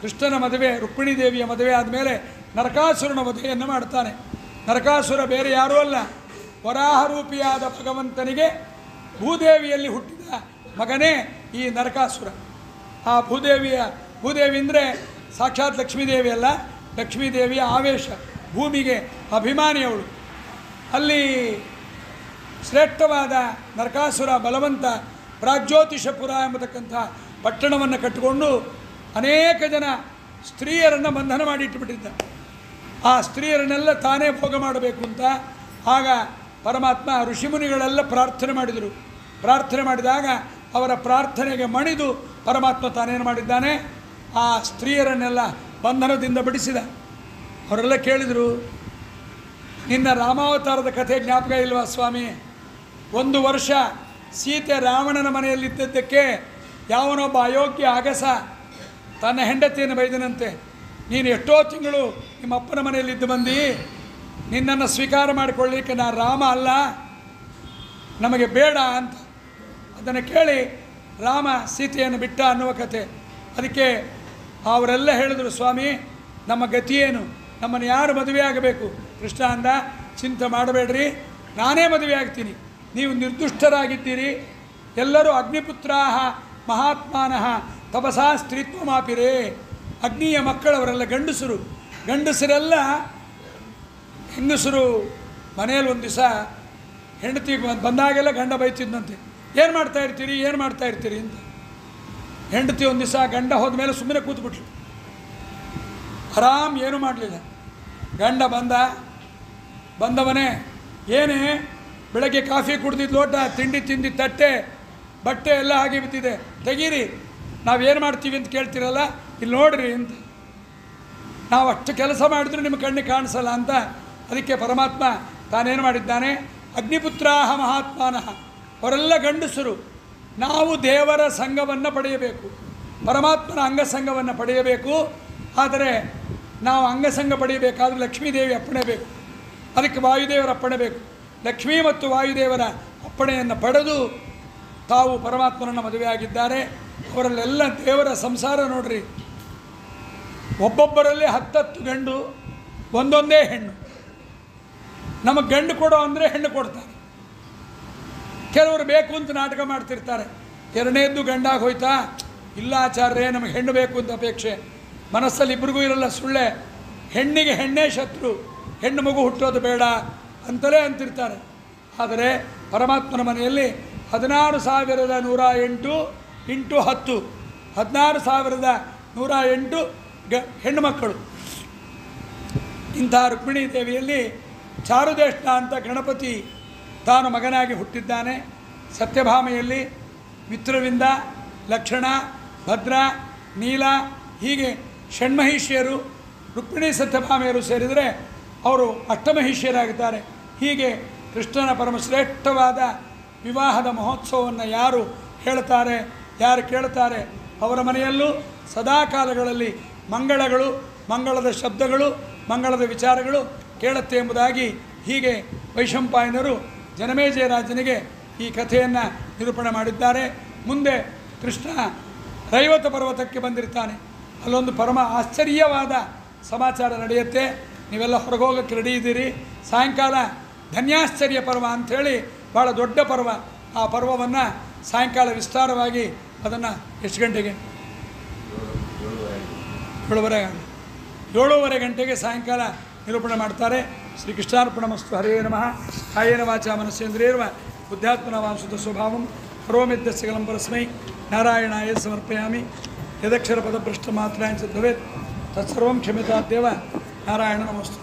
ಕೃಷ್ಣನ ಮದುವೆ, ರುಕ್ಮಿಣಿ ದೇವಿಯ ಮದುವೆ ಆದಮೇಲೆ ನರಕಾಸುರನ ವಧೆಯನ್ನು ಮಾಡ್ತಾನೆ. ನರಕಾಸುರ ಬೇರೆ ಯಾರೂ ಅಲ್ಲ, ವರಾಹರೂಪಿಯಾದ ಭಗವಂತನಿಗೆ ಭೂದೇವಿಯಲ್ಲಿ ಹುಟ್ಟಿದ ಮಗನೇ ಈ ನರಕಾಸುರ. ಆ ಭೂದೇವಿ ಅಂದರೆ ಸಾಕ್ಷಾತ್ ಲಕ್ಷ್ಮೀದೇವಿ ಅಲ್ಲ, ಲಕ್ಷ್ಮೀದೇವಿಯ ಆವೇಶ, ಭೂಮಿಗೆ ಅಭಿಮಾನಿಯವಳು. ಅಲ್ಲಿ ಶ್ರೇಷ್ಠವಾದ ನರಕಾಸುರ ಬಲವಂತ ಪ್ರಾಗ್ಜ್ಯೋತಿಷಪುರ ಎಂಬತಕ್ಕಂಥ ಪಟ್ಟಣವನ್ನು ಕಟ್ಟಿಕೊಂಡು ಅನೇಕ ಜನ ಸ್ತ್ರೀಯರನ್ನು ಬಂಧನ ಮಾಡಿಟ್ಟುಬಿಟ್ಟಿದ್ದ. ಆ ಸ್ತ್ರೀಯರನ್ನೆಲ್ಲ ತಾನೇ ಭೋಗ ಮಾಡಬೇಕು ಅಂತ ಆಗ ಪರಮಾತ್ಮ ಋಷಿಮುನಿಗಳೆಲ್ಲ ಪ್ರಾರ್ಥನೆ ಮಾಡಿದರು. ಪ್ರಾರ್ಥನೆ ಮಾಡಿದಾಗ ಅವರ ಪ್ರಾರ್ಥನೆಗೆ ಮಣಿದು ಪರಮಾತ್ಮ ತಾನೇನು ಮಾಡಿದ್ದಾನೆ, ಆ ಸ್ತ್ರೀಯರನ್ನೆಲ್ಲ ಬಂಧನದಿಂದ ಬಿಡಿಸಿದ. ಅವರೆಲ್ಲ ಕೇಳಿದರು, ನಿನ್ನ ರಾಮಾವತಾರದ ಕಥೆ ಜ್ಞಾಪಕ ಇಲ್ವಾ ಸ್ವಾಮಿ? 1 ವರ್ಷ ಸೀತೆ ರಾವಣನ ಮನೆಯಲ್ಲಿದ್ದದ್ದಕ್ಕೆ ಯಾವನೊಬ್ಬ ಅಯೋಗ್ಯ ಅಗಸ ತನ್ನ ಹೆಂಡತಿಯನ್ನು ಬೈದನಂತೆ. ನೀನು ಎಷ್ಟೋ ತಿಂಗಳು ನಿಮ್ಮ ಅಪ್ಪನ ಮನೆಯಲ್ಲಿದ್ದು ಬಂದು ನಿನ್ನನ್ನು ಸ್ವೀಕಾರ ಮಾಡಿಕೊಳ್ಳಲಿಕ್ಕೆ ನಾನು ರಾಮ ಅಲ್ಲ, ನಮಗೆ ಬೇಡ ಅಂತ. ಅದನ್ನು ಕೇಳಿ ರಾಮ ಸೀತೆಯನ್ನು ಬಿಟ್ಟ ಅನ್ನುವ ಕಥೆ. ಅದಕ್ಕೆ ಅವರೆಲ್ಲ ಹೇಳಿದರು, ಸ್ವಾಮಿ ನಮ್ಮ ಗತಿಯೇನು, ನಮ್ಮನ್ನು ಯಾರು ಮದುವೆ ಆಗಬೇಕು? ಕೃಷ್ಣ ಅಂದ, ಚಿಂತೆ ಮಾಡಬೇಡ್ರಿ, ನಾನೇ ಮದುವೆ ಆಗ್ತೀನಿ. ನೀವು ನಿರ್ದುಷ್ಟರಾಗಿದ್ದೀರಿ, ಎಲ್ಲರೂ ಅಗ್ನಿಪುತ್ರಾಹ ಮಹಾತ್ಮಾನಃ ತಪಸಾ ಸ್ತ್ರೀತ್ವಮಾಪಿರೇ. ಅಗ್ನಿಯ ಮಕ್ಕಳವರೆಲ್ಲ ಗಂಡಸರೆಲ್ಲ ಹೆಂಗಸರು ಮನೆಯಲ್ಲಿ ಒಂದು ದಿವಸ ಹೆಂಡತಿ ಬಂದಾಗೆಲ್ಲ ಗಂಡ ಬೈತಿದ್ದಂತೆ, ಏನು ಮಾಡ್ತಾ ಇರ್ತೀರಿ ಅಂತ. ಹೆಂಡತಿ ಒಂದು ದಿವಸ ಗಂಡ ಹೋದ ಮೇಲೆ ಸುಮ್ಮನೆ ಕೂತ್ಬಿಟ್ಲು, ಆರಾಮ್ ಏನೂ ಮಾಡಲಿಲ್ಲ. ಗಂಡ ಬಂದವನೇ, ಏನೇ ಬೆಳಗ್ಗೆ ಕಾಫಿ ಕುಡ್ದಿದ್ದು ಲೋಟ, ತಿಂಡಿ ತಿಂದಿ ತಟ್ಟೆ, ಬಟ್ಟೆ ಎಲ್ಲ ಹಾಗೆ ಬಿದ್ದಿದೆ, ತೆಗೀರಿ, ನಾವೇನು ಮಾಡ್ತೀವಿ ಅಂತ ಕೇಳ್ತೀರಲ್ಲ, ಇಲ್ಲಿ ನೋಡ್ರಿ ಅಂತ. ನಾವು ಅಷ್ಟು ಕೆಲಸ ಮಾಡಿದ್ರು ನಿಮ್ಮ ಕಣ್ಣಿಗೆ ಕಾಣಿಸಲ್ಲ ಅಂತ. ಅದಕ್ಕೆ ಪರಮಾತ್ಮ ತಾನೇನು ಮಾಡಿದ್ದಾನೆ, ಅಗ್ನಿಪುತ್ರಾಹ ಮಹಾತ್ಮಾನಃ, ಅವರೆಲ್ಲ ಗಂಡಸರು. ನಾವು ದೇವರ ಸಂಘವನ್ನು ಪಡೆಯಬೇಕು, ಪರಮಾತ್ಮನ ಅಂಗಸಂಗವನ್ನು ಪಡೆಯಬೇಕು. ಆದರೆ ನಾವು ಅಂಗಸಂಗ ಪಡೆಯಬೇಕಾದ್ರೆ ಲಕ್ಷ್ಮೀದೇವಿ ಅಪ್ಪಣೆ ಬೇಕು. ಅದಕ್ಕೆ ವಾಯುದೇವರ ಅಪ್ಪಣೆ ಬೇಕು. ಲಕ್ಷ್ಮೀ ಮತ್ತು ವಾಯುದೇವರ ಅಪ್ಪಣೆಯನ್ನು ಪಡೆದು ತಾವು ಪರಮಾತ್ಮನನ್ನು ಮದುವೆಯಾಗಿದ್ದಾರೆ. ಅವರಲ್ಲೆಲ್ಲ ದೇವರ ಸಂಸಾರ ನೋಡ್ರಿ. ಒಬ್ಬೊಬ್ಬರಲ್ಲಿ 10 ಗಂಡು, ಒಂದೊಂದೇ ಹೆಣ್ಣು. ನಮಗೆ ಗಂಡು ಕೊಡೋ ಅಂದರೆ ಹೆಣ್ಣು ಕೊಡ್ತಾರೆ. ಕೆಲವರು ಬೇಕು ಅಂತ ನಾಟಕ ಮಾಡ್ತಿರ್ತಾರೆ. ಎರಡನೇದ್ದು ಗಂಡಾಗಿ ಹೋಯ್ತಾ, ಇಲ್ಲ ಆಚಾರ್ಯ ನಮಗೆ ಹೆಣ್ಣು ಬೇಕು ಅಂತ ಅಪೇಕ್ಷೆ. ಮನಸ್ಸಲ್ಲಿ ಇಬ್ಬರಿಗೂ ಇರಲ್ಲ, ಸುಳ್ಳೆ. ಹೆಣ್ಣಿಗೆ ಹೆಣ್ಣೇ ಶತ್ರು, ಹೆಣ್ಣು ಮಗು ಹುಟ್ಟೋದು ಬೇಡ ಅಂತಲೇ ಅಂತಿರ್ತಾರೆ. ಆದರೆ ಪರಮಾತ್ಮನ ಮನೆಯಲ್ಲಿ 16,108 ಇಂಟು 10, 16,108 ಹೆಣ್ಣು ಮಕ್ಕಳು. ಇಂಥ ರುಕ್ಮಿಣೀ ದೇವಿಯಲ್ಲಿ ಚಾರುದೇಷ್ಣ ಅಂತ ಗಣಪತಿ ತಾನು ಮಗನಾಗಿ ಹುಟ್ಟಿದ್ದಾನೆ. ಸತ್ಯಭಾಮೆಯಲ್ಲಿ ಮಿತ್ರವಿಂದ, ಲಕ್ಷಣ, ಭದ್ರ, ನೀಲ ಹೀಗೆ ಷಣ್ಮಹಿಷಿಯರು, ರುಕ್ಮಿಣಿ ಸತ್ಯಭಾಮೆಯರು ಸೇರಿದರೆ ಅವರು ಅಷ್ಟಮಹಿಷಿಯರಾಗುತ್ತಾರೆ. ಹೀಗೆ ಕೃಷ್ಣನ ಪರಮಶ್ರೇಷ್ಠವಾದ ವಿವಾಹದ ಮಹೋತ್ಸವವನ್ನು ಯಾರು ಹೇಳ್ತಾರೆ, ಯಾರು ಕೇಳ್ತಾರೆ, ಅವರ ಮನೆಯಲ್ಲೂ ಸದಾಕಾಲಗಳಲ್ಲಿ ಮಂಗಳಗಳು, ಮಂಗಳದ ಶಬ್ದಗಳು, ಮಂಗಳದ ವಿಚಾರಗಳು ಕೇಳುತ್ತೆ ಎಂಬುದಾಗಿ ಹೀಗೆ ವೈಶಂಪಾಯನರು ಜನಮೇಜಯ ರಾಜನಿಗೆ ಈ ಕಥೆಯನ್ನು ನಿರೂಪಣೆ ಮಾಡಿದ್ದಾರೆ. ಮುಂದೆ ಕೃಷ್ಣ ರೈವತ ಪರ್ವತಕ್ಕೆ ಬಂದಿರ್ತಾನೆ. ಅಲ್ಲೊಂದು ಪರಮ ಆಶ್ಚರ್ಯವಾದ ಸಮಾಚಾರ ನಡೆಯುತ್ತೆ. ನೀವೆಲ್ಲ ಹೊರಗೋಗಕ್ಕೆ ರೆಡಿ ಇದ್ದೀರಿ. ಸಾಯಂಕಾಲ ಧನ್ಯಾಶ್ಚರ್ಯ ಪರ್ವ ಅಂಥೇಳಿ ಭಾಳ ದೊಡ್ಡ ಪರ್ವ. ಆ ಪರ್ವವನ್ನು ಸಾಯಂಕಾಲ ವಿಸ್ತಾರವಾಗಿ ಅದನ್ನು ಎಷ್ಟು ಗಂಟೆಗೆ? 7:30 ಗಂಟೆಗೆ ಸಾಯಂಕಾಲ ನಿರೂಪಣೆ ಮಾಡ್ತಾರೆ. ಶ್ರೀ ಕೃಷ್ಣಾರ್ಪಣಮಸ್ತು. ಹರೇ ನಮಃ. ಕಾಯೇನ ವಾಚಾ ಮನಸ್ಸೇಂದ್ರಿಯರ್ವ ಬುದ್ಧಾತ್ಮನ ವಾಂಸುತ ಸ್ವಭಾವಂ ಸರ್ವಮಿದ್ದಸ್ಯ ಕಲಂ ಪರಸ್ಮೈ ನಾರಾಯಣಾಯ ಸಮರ್ಪಯಾಮಿ. ಯದಕ್ಷರ ಪದಭ್ರಷ್ಟ ಮಾತ್ರಾಂಚ ಭವೇತ್ ತತ್ಸರ್ವಂ ಕ್ಷಮ್ಯತಾದ್ದೇವ. ನಾರಾಯಣ ನಮಸ್ತೆ.